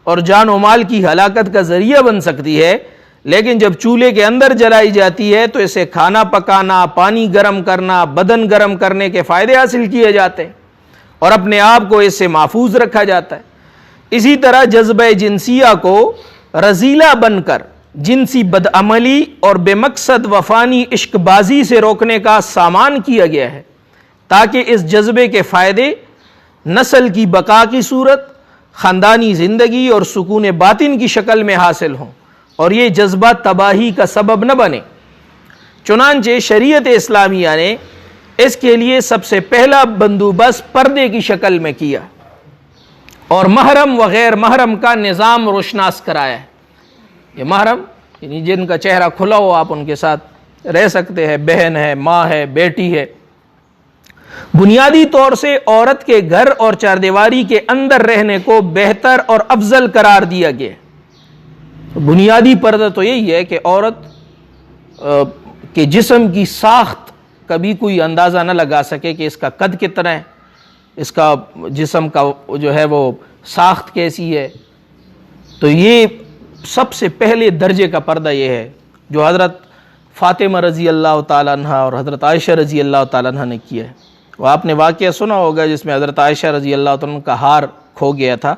اور جان و مال کی ہلاکت کا ذریعہ بن سکتی ہے، لیکن جب چولہے کے اندر جلائی جاتی ہے تو اسے کھانا پکانا، پانی گرم کرنا، بدن گرم کرنے کے فائدے حاصل کیے جاتے ہیں اور اپنے آپ کو اس سے محفوظ رکھا جاتا ہے۔ اسی طرح جذبہ جنسیہ کو رذیلہ بن کر جنسی بدعملی اور بے مقصد وفانی عشق بازی سے روکنے کا سامان کیا گیا ہے، تاکہ اس جذبے کے فائدے نسل کی بقا کی صورت، خاندانی زندگی اور سکون باطن کی شکل میں حاصل ہوں اور یہ جذبہ تباہی کا سبب نہ بنے۔ چنانچہ شریعت اسلامیہ نے اس کے لیے سب سے پہلا بندوبست پردے کی شکل میں کیا اور محرم و غیر محرم کا نظام روشناس کرایا ہے۔ یہ محرم یعنی جن کا چہرہ کھلا ہو، آپ ان کے ساتھ رہ سکتے ہیں، بہن ہے، ماں ہے، بیٹی ہے۔ بنیادی طور سے عورت کے گھر اور چاردیواری کے اندر رہنے کو بہتر اور افضل قرار دیا گیا ہے۔ بنیادی پردہ تو یہی ہے کہ عورت کے جسم کی ساخت کبھی کوئی اندازہ نہ لگا سکے کہ اس کا قد کتنا ہے، اس کا جسم کا جو ہے وہ ساخت کیسی ہے۔ تو یہ سب سے پہلے درجے کا پردہ یہ ہے جو حضرت فاطمہ رضی اللہ تعالیٰ عنہ اور حضرت عائشہ رضی اللہ تعالیٰ عنہ نے کیا ہے۔ وہ آپ نے واقعہ سنا ہوگا جس میں حضرت عائشہ رضی اللہ تعالیٰ عنہ کا ہار کھو گیا تھا،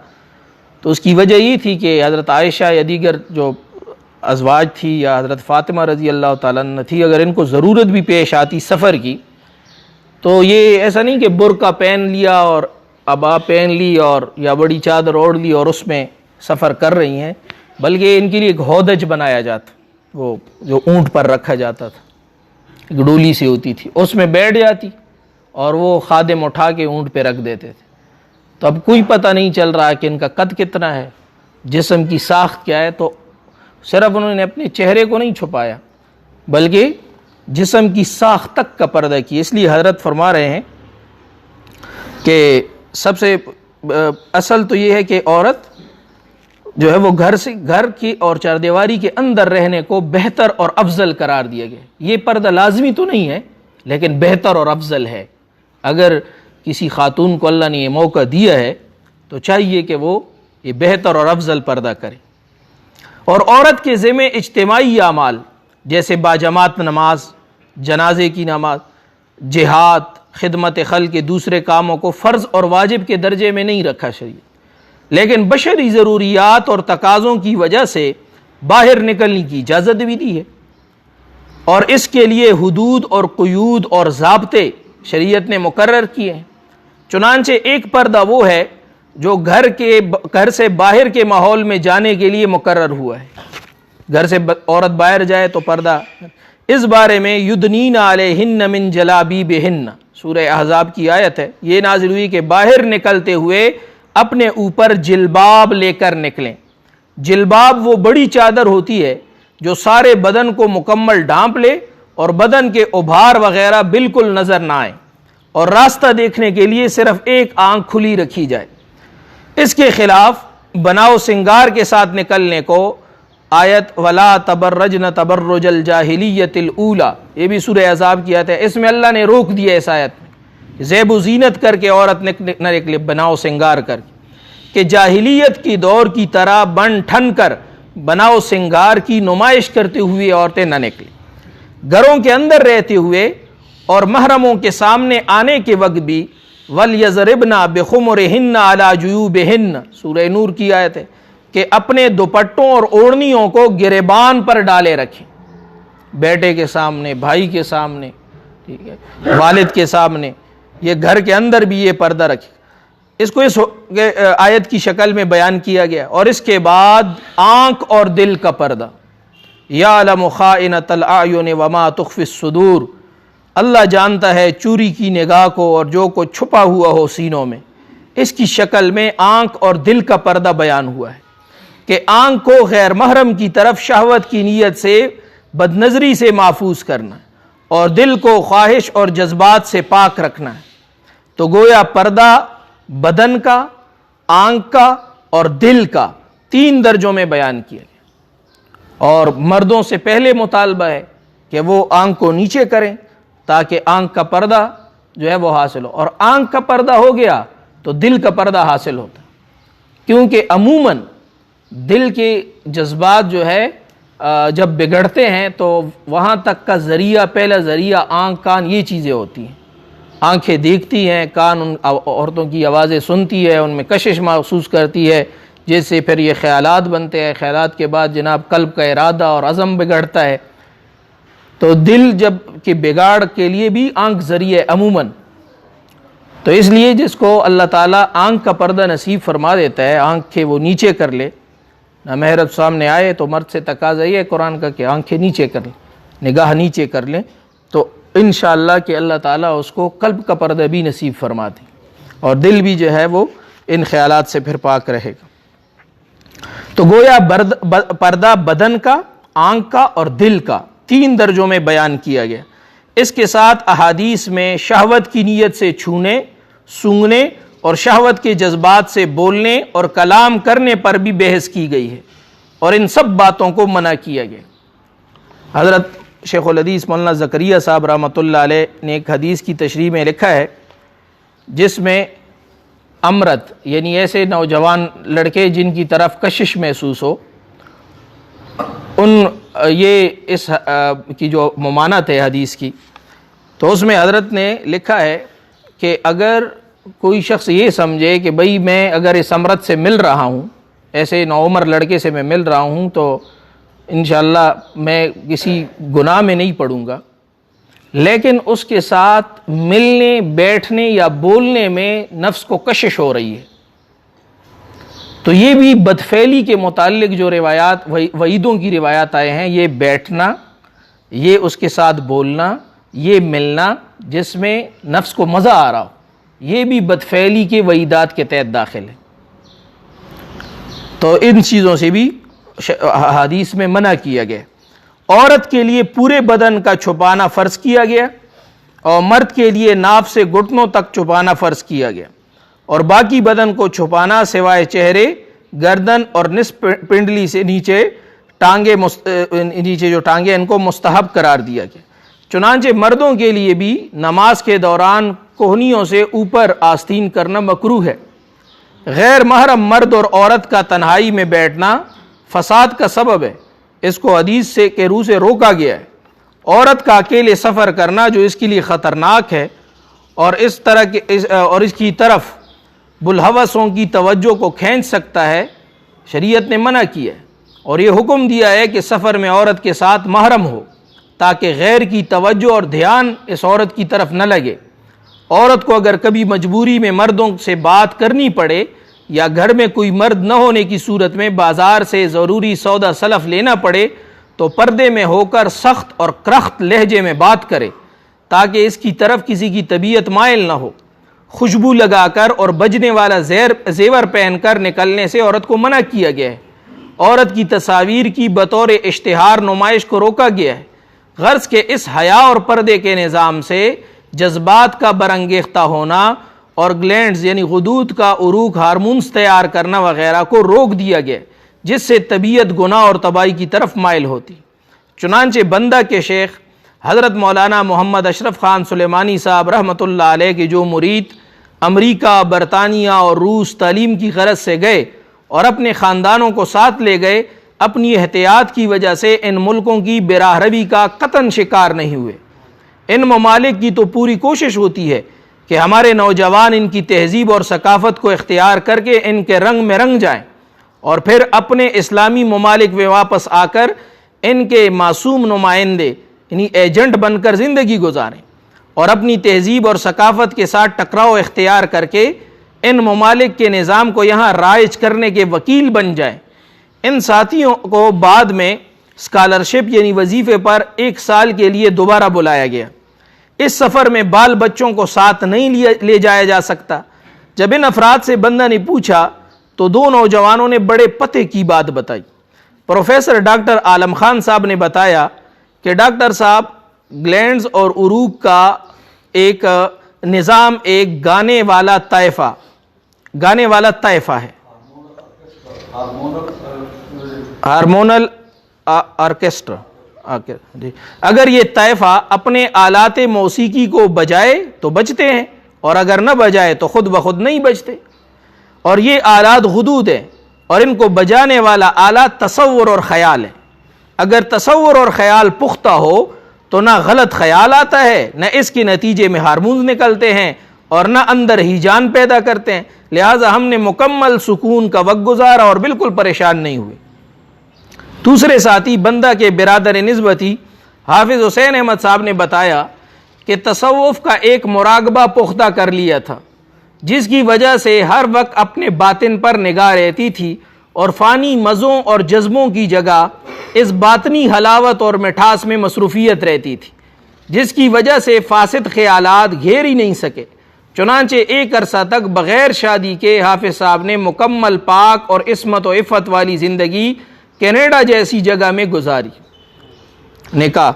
تو اس کی وجہ یہ تھی کہ حضرت عائشہ یا دیگر جو ازواج تھی یا حضرت فاطمہ رضی اللہ تعالیٰ عنہ تھی، اگر ان کو ضرورت بھی پیش آتی سفر کی، تو یہ ایسا نہیں کہ برقع پہن لیا اور عبا پہن لی اور یا بڑی چادر اوڑھ لی اور اس میں سفر کر رہی ہیں، بلکہ ان کے لیے ایک ہودج بنایا جاتا، وہ جو اونٹ پر رکھا جاتا تھا، ایک ڈولی سی ہوتی تھی، اس میں بیٹھ جاتی اور وہ خادم اٹھا کے اونٹ پہ رکھ دیتے تھے تو اب کوئی پتہ نہیں چل رہا کہ ان کا قد کتنا ہے، جسم کی ساخت کیا ہے. تو صرف انہوں نے اپنے چہرے کو نہیں چھپایا بلکہ جسم کی ساخت تک کا پردہ کیا. اس لیے حضرت فرما رہے ہیں کہ سب سے اصل تو یہ ہے کہ عورت جو ہے وہ گھر کی اور چاردیواری کے اندر رہنے کو بہتر اور افضل قرار دیا گیا. یہ پردہ لازمی تو نہیں ہے لیکن بہتر اور افضل ہے. اگر کسی خاتون کو اللہ نے یہ موقع دیا ہے تو چاہیے کہ وہ یہ بہتر اور افضل پردہ کرے. اور عورت کے ذمہ اجتماعی اعمال جیسے باجماعت نماز، جنازے کی نماز، جہاد، خدمت خلق کے دوسرے کاموں کو فرض اور واجب کے درجے میں نہیں رکھا شریعت، لیکن بشری ضروریات اور تقاضوں کی وجہ سے باہر نکلنے کی اجازت بھی دی ہے. اور اس کے لیے حدود اور قیود اور ضابطے شریعت نے مقرر کیے ہیں. چنانچہ ایک پردہ وہ ہے جو گھر سے باہر کے ماحول میں جانے کے لیے مقرر ہوا ہے. گھر سے عورت باہر جائے تو پردہ. اس بارے میں یدنین علیہن من جلابیبہن، سورہ احزاب کی آیت ہے، یہ نازل ہوئی کہ باہر نکلتے ہوئے اپنے اوپر جلباب لے کر نکلیں. جلباب وہ بڑی چادر ہوتی ہے جو سارے بدن کو مکمل ڈھانپ لے اور بدن کے ابھار وغیرہ بالکل نظر نہ آئے، اور راستہ دیکھنے کے لیے صرف ایک آنکھ کھلی رکھی جائے. اس کے خلاف بناؤ سنگار کے ساتھ نکلنے کو آیت ولا تبرجن تبرج الجاہلیت الاولی، یہ بھی سورہ احزاب کی آیت ہے، اس میں اللہ نے روک دیا اس آیت میں زیب و زینت کر کے عورت نہ نکلے، بناؤ سنگار کر کے، کہ جاہلیت کی دور کی طرح بن ٹھن کر بناؤ سنگار کی نمائش کرتے ہوئے عورتیں نہ نکلیں. گھروں کے اندر رہتے ہوئے اور محرموں کے سامنے آنے کے وقت بھی وَلْيَضْرِبْنَ بِخُمُرِهِنَّ عَلَى جُيُوبِهِنَّ، سورہ نور کی آیت ہے کہ اپنے دوپٹوں اور اوڑھنیوں کو گریبان پر ڈالے رکھیں. بیٹے کے سامنے، بھائی کے سامنے، ٹھیک ہے، والد کے سامنے، یہ گھر کے اندر بھی یہ پردہ رکھیں. اس کو اس آیت کی شکل میں بیان کیا گیا. اور اس کے بعد آنکھ اور دل کا پردہ. یعلم خائنۃ الاعین وما تخفی الصدور، اللہ جانتا ہے چوری کی نگاہ کو اور جو کچھ چھپا ہوا ہو سینوں میں. اس کی شکل میں آنکھ اور دل کا پردہ بیان ہوا ہے کہ آنکھ کو غیر محرم کی طرف شہوت کی نیت سے بد نظری سے محفوظ کرنا ہے اور دل کو خواہش اور جذبات سے پاک رکھنا ہے. تو گویا پردہ بدن کا، آنکھ کا اور دل کا 3 درجوں میں بیان کیا گیا. اور مردوں سے پہلے مطالبہ ہے کہ وہ آنکھ کو نیچے کریں تاکہ آنکھ کا پردہ جو ہے وہ حاصل ہو. اور آنکھ کا پردہ ہو گیا تو دل کا پردہ حاصل ہوتا ہے، کیونکہ عموماً دل کے جذبات جو ہے جب بگڑتے ہیں تو وہاں تک کا ذریعہ، پہلا ذریعہ آنکھ کان یہ چیزیں ہوتی ہیں. آنکھیں دیکھتی ہیں، کان ان عورتوں کی آوازیں سنتی ہے، ان میں کشش محسوس کرتی ہے، جس سے پھر یہ خیالات بنتے ہیں. خیالات کے بعد جناب قلب کا ارادہ اور عزم بگڑتا ہے. تو دل جب کہ بگاڑ کے لیے بھی آنکھ ذریعہ عموماً. تو اس لیے جس کو اللہ تعالیٰ آنکھ کا پردہ نصیب فرما دیتا ہے، آنکھیں وہ نیچے کر لے، نامحرم سامنے آئے تو مرد سے تقاضا یہ ہے قرآن کا کہ آنکھیں نیچے کر لیں، نگاہ نیچے کر لیں، تو انشاءاللہ کہ اللہ تعالیٰ اس کو قلب کا پردہ بھی نصیب فرما دے اور دل بھی جو ہے وہ ان خیالات سے پھر پاک رہے گا. تو گویا پردہ بدن کا، آنکھ کا اور دل کا 3 درجوں میں بیان کیا گیا. اس کے ساتھ احادیث میں شہوت کی نیت سے چھونے، سونگھنے اور شہوت کے جذبات سے بولنے اور کلام کرنے پر بھی بحث کی گئی ہے اور ان سب باتوں کو منع کیا گیا. حضرت شیخ الحدیث مولانا زکریا صاحب رحمۃ اللہ علیہ نے ایک حدیث کی تشریح میں لکھا ہے جس میں امرت یعنی ایسے نوجوان لڑکے جن کی طرف کشش محسوس ہو، یہ اس کی جو ممانعت ہے حدیث کی، تو اس میں حضرت نے لکھا ہے کہ اگر کوئی شخص یہ سمجھے کہ بھئی میں اگر اس امرت سے مل رہا ہوں، ایسے نوعمر لڑکے سے میں مل رہا ہوں، تو انشاءاللہ میں کسی گناہ میں نہیں پڑوں گا، لیکن اس کے ساتھ ملنے، بیٹھنے یا بولنے میں نفس کو کشش ہو رہی ہے، تو یہ بھی بدفعلی کے متعلق جو روایات، وعیدوں کی روایات آئے ہیں، یہ بیٹھنا، یہ اس کے ساتھ بولنا، یہ ملنا جس میں نفس کو مزہ آ رہا ہو، یہ بھی بدفعلی کے وعیدات کے تحت داخل ہے. تو ان چیزوں سے بھی حدیث میں منع کیا گیا. عورت کے لیے پورے بدن کا چھپانا فرض کیا گیا اور مرد کے لیے ناف سے گھٹنوں تک چھپانا فرض کیا گیا, اور باقی بدن کو چھپانا سوائے چہرے, گردن اور نصف پنڈلی سے نیچے جو ٹانگیں ان کو مستحب قرار دیا گیا. چنانچہ مردوں کے لیے بھی نماز کے دوران کوہنیوں سے اوپر آستین کرنا مکروہ ہے. غیر محرم مرد اور عورت کا تنہائی میں بیٹھنا فساد کا سبب ہے, اس کو حدیث سے کے روح سے روکا گیا ہے. عورت کا اکیلے سفر کرنا جو اس کے لیے خطرناک ہے اور اس کی طرف بلحوثوں کی توجہ کو کھینچ سکتا ہے, شریعت نے منع کیا ہے اور یہ حکم دیا ہے کہ سفر میں عورت کے ساتھ محرم ہو تاکہ غیر کی توجہ اور دھیان اس عورت کی طرف نہ لگے. عورت کو اگر کبھی مجبوری میں مردوں سے بات کرنی پڑے یا گھر میں کوئی مرد نہ ہونے کی صورت میں بازار سے ضروری سودا سلف لینا پڑے تو پردے میں ہو کر سخت اور کرخت لہجے میں بات کرے تاکہ اس کی طرف کسی کی طبیعت مائل نہ ہو. خوشبو لگا کر اور بجنے والا زیور پہن کر نکلنے سے عورت کو منع کیا گیا ہے. عورت کی تصاویر کی بطور اشتہار نمائش کو روکا گیا ہے, غرض کہ اس حیا اور پردے کے نظام سے جذبات کا برانگیختہ ہونا اور گلینڈز یعنی غدود کا عروق ہارمونز تیار کرنا وغیرہ کو روک دیا گیا, جس سے طبیعت گناہ اور تباہی کی طرف مائل ہوتی. چنانچہ بندہ کے شیخ حضرت مولانا محمد اشرف خان سلیمانی صاحب رحمۃ اللہ علیہ کے جو مرید امریکہ, برطانیہ اور روس تعلیم کی غرض سے گئے اور اپنے خاندانوں کو ساتھ لے گئے, اپنی احتیاط کی وجہ سے ان ملکوں کی براہ روی کا قطعاً شکار نہیں ہوئے. ان ممالک کی تو پوری کوشش ہوتی ہے کہ ہمارے نوجوان ان کی تہذیب اور ثقافت کو اختیار کر کے ان کے رنگ میں رنگ جائیں اور پھر اپنے اسلامی ممالک میں واپس آ کر ان کے معصوم نمائندے یعنی ایجنٹ بن کر زندگی گزاریں اور اپنی تہذیب اور ثقافت کے ساتھ ٹکراؤ اختیار کر کے ان ممالک کے نظام کو یہاں رائج کرنے کے وکیل بن جائیں. ان ساتھیوں کو بعد میں اسکالرشپ یعنی وظیفے پر 1 سال کے لیے دوبارہ بلایا گیا. اس سفر میں بال بچوں کو ساتھ نہیں لے جایا جا سکتا. جب ان افراد سے بندہ نے پوچھا تو 2 نوجوانوں نے بڑے پتے کی بات بتائی. پروفیسر ڈاکٹر عالم خان صاحب نے بتایا کہ ڈاکٹر صاحب گلینڈز اور عروق کا ایک نظام ایک گانے والا طائفہ ہے, ہارمونل آرکیسٹرا. اگر یہ طائفہ اپنے آلات موسیقی کو بجائے تو بجتے ہیں اور اگر نہ بجائے تو خود بخود نہیں بجتے, اور یہ آلات غدود ہیں اور ان کو بجانے والا آلہ تصور اور خیال ہے. اگر تصور اور خیال پختہ ہو تو نہ غلط خیال آتا ہے, نہ اس کے نتیجے میں ہارمونز نکلتے ہیں اور نہ اندر ہی جان پیدا کرتے ہیں. لہٰذا ہم نے مکمل سکون کا وقت گزارا اور بالکل پریشان نہیں ہوئے. دوسرے ساتھی بندہ کے برادر نسبتی حافظ حسین احمد صاحب نے بتایا کہ تصوف کا ایک مراقبہ پختہ کر لیا تھا, جس کی وجہ سے ہر وقت اپنے باطن پر نگاہ رہتی تھی اور فانی مزوں اور جذبوں کی جگہ اس باطنی حلاوت اور مٹھاس میں مصروفیت رہتی تھی, جس کی وجہ سے فاسد خیالات گھیر ہی نہیں سکے. چنانچہ ایک عرصہ تک بغیر شادی کے حافظ صاحب نے مکمل پاک اور عصمت و عفت والی زندگی کینیڈا جیسی جگہ میں گزاری. نکاح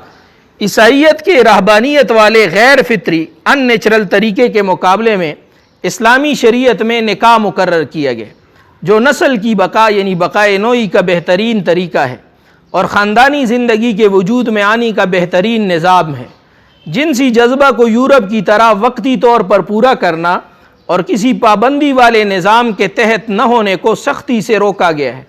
عیسائیت کے رہبانیت والے غیر فطری ان نیچرل طریقے کے مقابلے میں اسلامی شریعت میں نکاح مقرر کیا گیا, جو نسل کی بقا یعنی بقائے نوعی کا بہترین طریقہ ہے اور خاندانی زندگی کے وجود میں آنے کا بہترین نظام ہے. جنسی جذبہ کو یورپ کی طرح وقتی طور پر پورا کرنا اور کسی پابندی والے نظام کے تحت نہ ہونے کو سختی سے روکا گیا ہے.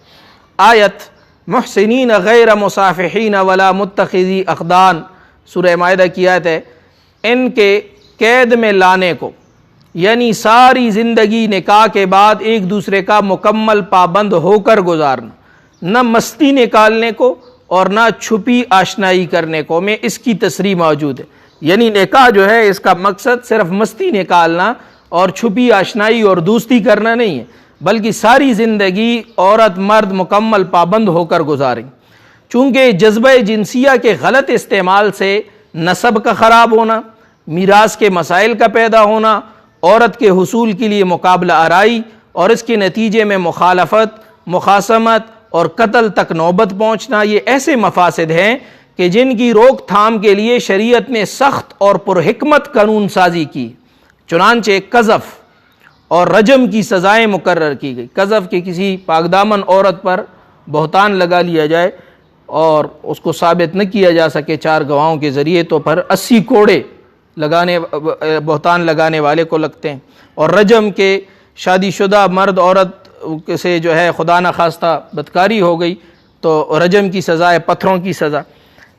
آیت محسنین غیر مصافحین ولا متخذی اخدان سورہ مائدہ کی آیت ہے, ان کے قید میں لانے کو یعنی ساری زندگی نکاح کے بعد ایک دوسرے کا مکمل پابند ہو کر گزارنا, نہ مستی نکالنے کو اور نہ چھپی آشنائی کرنے کو میں اس کی تصریح موجود ہے. یعنی نکاح جو ہے اس کا مقصد صرف مستی نکالنا اور چھپی آشنائی اور دوستی کرنا نہیں ہے, بلکہ ساری زندگی عورت مرد مکمل پابند ہو کر گزاریں. چونکہ جذبہ جنسیہ کے غلط استعمال سے نسب کا خراب ہونا, میراث کے مسائل کا پیدا ہونا عورت کے حصول کے لیے مقابلہ آرائی اور اس کے نتیجے میں مخالفت، مخاصمت اور قتل تک نوبت پہنچنا، یہ ایسے مفاسد ہیں کہ جن کی روک تھام کے لیے شریعت نے سخت اور پرحکمت قانون سازی کی۔ چنانچہ قذف اور رجم کی سزائیں مقرر کی گئی۔ قذف کہ کسی پاکدامن عورت پر بہتان لگا لیا جائے اور اس کو ثابت نہ کیا جا سکے 4 گواہوں کے ذریعے، تو پھر 80 کوڑے بہتان لگانے والے کو لگتے ہیں۔ اور رجم کے شادی شدہ مرد عورت سے جو ہے خدا نخواستہ بدکاری ہو گئی تو رجم کی سزا ہے پتھروں کی سزا۔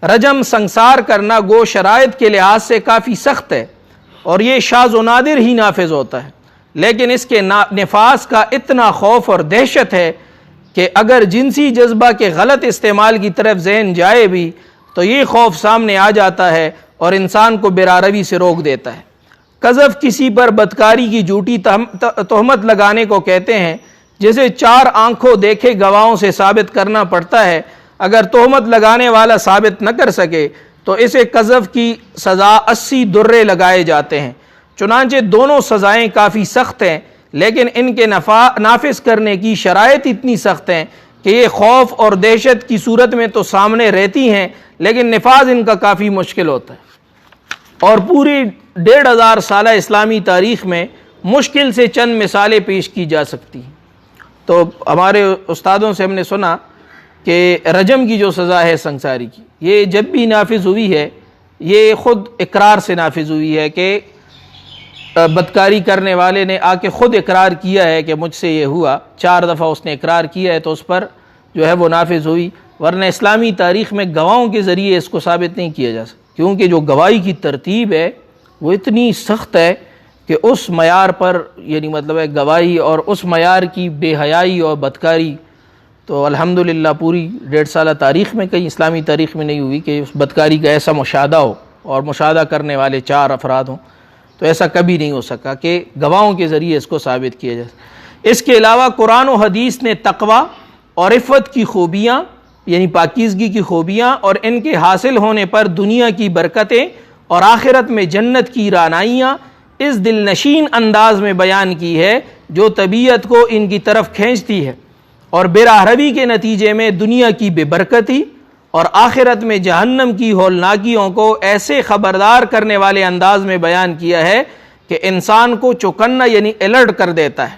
رجم سنسار کرنا گو شرائط کے لحاظ سے کافی سخت ہے اور یہ شاذ و نادر ہی نافذ ہوتا ہے، لیکن اس کے نفاذ کا اتنا خوف اور دہشت ہے کہ اگر جنسی جذبہ کے غلط استعمال کی طرف ذہن جائے بھی تو یہ خوف سامنے آ جاتا ہے اور انسان کو براروی سے روک دیتا ہے۔ قذف کسی پر بدکاری کی جھوٹی تہمت لگانے کو کہتے ہیں، جسے 4 آنکھوں دیکھے گواہوں سے ثابت کرنا پڑتا ہے۔ اگر تہمت لگانے والا ثابت نہ کر سکے تو اسے قذف کی سزا 80 درے لگائے جاتے ہیں۔ چنانچہ دونوں سزائیں کافی سخت ہیں، لیکن ان کے نافذ کرنے کی شرائط اتنی سخت ہیں کہ یہ خوف اور دہشت کی صورت میں تو سامنے رہتی ہیں، لیکن نفاذ ان کا کافی مشکل ہوتا ہے۔ اور پوری 1500 سالہ اسلامی تاریخ میں مشکل سے چند مثالیں پیش کی جا سکتی ہیں۔ تو ہمارے استادوں سے ہم نے سنا کہ رجم کی جو سزا ہے سنساری کی، یہ جب بھی نافذ ہوئی ہے یہ خود اقرار سے نافذ ہوئی ہے کہ بدکاری کرنے والے نے آ کے خود اقرار کیا ہے کہ مجھ سے یہ ہوا، 4 دفعہ اس نے اقرار کیا ہے تو اس پر جو ہے وہ نافذ ہوئی، ورنہ اسلامی تاریخ میں گواہوں کے ذریعے اس کو ثابت نہیں کیا جا سکتا، کیونکہ جو گواہی کی ترتیب ہے وہ اتنی سخت ہے کہ اس معیار پر یعنی مطلب ہے گواہی اور اس معیار کی بے حیائی اور بدکاری تو الحمدللہ پوری 1.5 سالہ تاریخ میں کہیں اسلامی تاریخ میں نہیں ہوئی کہ اس بدکاری کا ایسا مشاہدہ ہو اور مشاہدہ کرنے والے 4 افراد ہوں، تو ایسا کبھی نہیں ہو سکا کہ گواہوں کے ذریعے اس کو ثابت کیا جائے۔ اس کے علاوہ قرآن و حدیث نے تقویٰ اور عفت کی خوبیاں یعنی پاکیزگی کی خوبیاں اور ان کے حاصل ہونے پر دنیا کی برکتیں اور آخرت میں جنت کی رعنائیاں اس دل نشین انداز میں بیان کی ہے جو طبیعت کو ان کی طرف کھینچتی ہے، اور براہ روی کے نتیجے میں دنیا کی بے برکتی اور آخرت میں جہنم کی ہولناکیوں کو ایسے خبردار کرنے والے انداز میں بیان کیا ہے کہ انسان کو چوکنا یعنی الرٹ کر دیتا ہے۔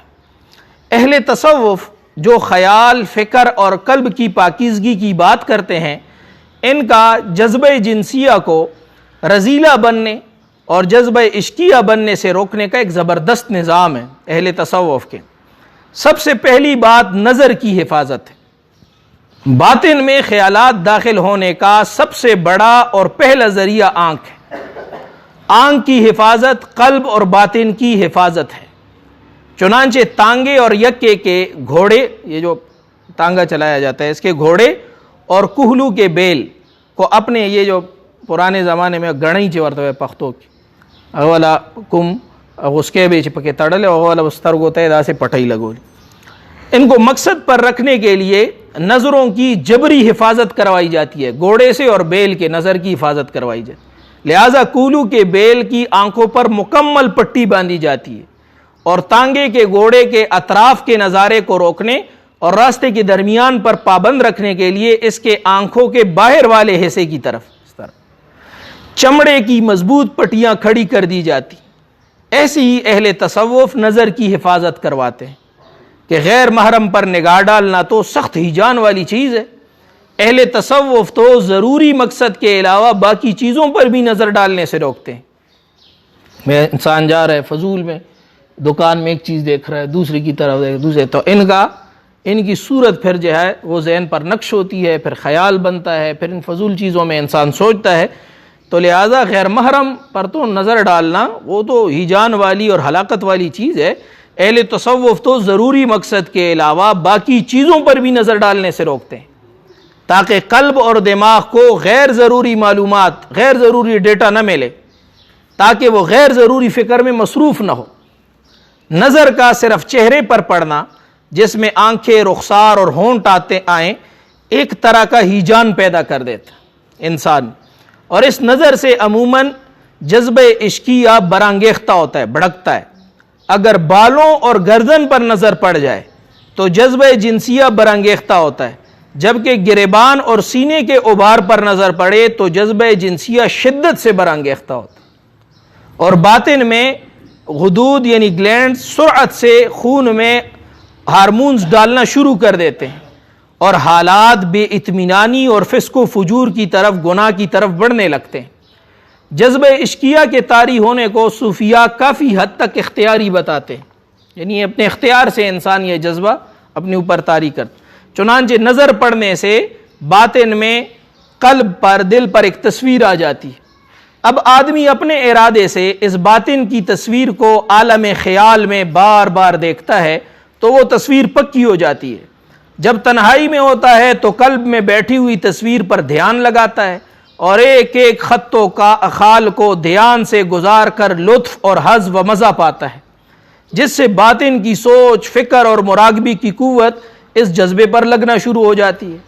اہل تصوف جو خیال، فکر اور قلب کی پاکیزگی کی بات کرتے ہیں، ان کا جذبہ جنسیہ کو رذیلہ بننے اور جذبہ عشقیہ بننے سے روکنے کا ایک زبردست نظام ہے اہل تصوف کے۔ سب سے پہلی بات نظر کی حفاظت ہے۔ باطن میں خیالات داخل ہونے کا سب سے بڑا اور پہلا ذریعہ آنکھ ہے۔ آنکھ کی حفاظت قلب اور باطن کی حفاظت ہے۔ چنانچہ تانگے اور یکے کے گھوڑے، یہ جو تانگا چلایا جاتا ہے، اس کے گھوڑے اور کوہلو کے بیل کو اپنے یہ جو پرانے زمانے میں گڑی چورتے ہوئے پختوں کی اولا کم اس کے بیچ پکے تڑلے اولا استرگو تیدا سے پٹائی لگولی، ان کو مقصد پر رکھنے کے لیے نظروں کی جبری حفاظت کروائی جاتی ہے، گھوڑے سے اور بیل کے نظر کی حفاظت کروائی جاتی ہے، لہٰذا کولو کے بیل کی آنکھوں پر مکمل پٹی باندھی جاتی ہے اور تانگے کے گھوڑے کے اطراف کے نظارے کو روکنے اور راستے کے درمیان پر پابند رکھنے کے لیے اس کے آنکھوں کے باہر والے حصے کی طرف اس طرح چمڑے کی مضبوط پٹیاں کھڑی کر دی جاتی۔ ایسی ہی اہل تصوف نظر کی حفاظت کرواتے ہیں کہ غیر محرم پر نگاہ ڈالنا تو سخت ہیجان والی چیز ہے۔ اہل تصوف تو ضروری مقصد کے علاوہ باقی چیزوں پر بھی نظر ڈالنے سے روکتے ہیں۔ میں انسان جا رہا ہے فضول میں، دکان میں ایک چیز دیکھ رہا ہے، دوسری کی طرف دوسرے، تو ان کی صورت پھر جو ہے وہ ذہن پر نقش ہوتی ہے، پھر خیال بنتا ہے، پھر ان فضول چیزوں میں انسان سوچتا ہے، تو لہٰذا غیر محرم پر تو نظر ڈالنا وہ تو ہیجان والی اور ہلاکت والی چیز ہے۔ اہل تصوف تو ضروری مقصد کے علاوہ باقی چیزوں پر بھی نظر ڈالنے سے روکتے ہیں تاکہ قلب اور دماغ کو غیر ضروری معلومات، غیر ضروری ڈیٹا نہ ملے، تاکہ وہ غیر ضروری فکر میں مصروف نہ ہو۔ نظر کا صرف چہرے پر پڑنا جس میں آنکھیں، رخسار اور ہونٹ آئیں ایک طرح کا ہیجان پیدا کر دیتا انسان، اور اس نظر سے عموماً جذبہ عشقیہ برانگیختہ ہوتا ہے، بھڑکتا ہے، اگر بالوں اور گردن پر نظر پڑ جائے تو جذبہ جنسیہ برانگیختہ ہوتا ہے، جبکہ گریبان اور سینے کے ابھار پر نظر پڑے تو جذبہ جنسیہ شدت سے برانگیختہ ہوتا ہے۔ اور باطن میں غدود یعنی گلینڈ سرعت سے خون میں ہارمونز ڈالنا شروع کر دیتے ہیں اور حالات بے اطمینانی اور فسق و فجور کی طرف، گناہ کی طرف بڑھنے لگتے ہیں۔ جذبہ عشقیہ کے طاری ہونے کو صوفیاء کافی حد تک اختیاری بتاتے ہیں، یعنی اپنے اختیار سے انسان یہ جذبہ اپنے اوپر طاری کرتا۔ چنانچہ نظر پڑنے سے باطن میں قلب پر، دل پر ایک تصویر آ جاتی ہے۔ اب آدمی اپنے ارادے سے اس باطن کی تصویر کو عالم خیال میں بار بار دیکھتا ہے تو وہ تصویر پکی ہو جاتی ہے۔ جب تنہائی میں ہوتا ہے تو قلب میں بیٹھی ہوئی تصویر پر دھیان لگاتا ہے اور ایک ایک خط و خال کو دھیان سے گزار کر لطف اور حظ و مزہ پاتا ہے، جس سے باطن کی سوچ، فکر اور مراقبے کی قوت اس جذبے پر لگنا شروع ہو جاتی ہے۔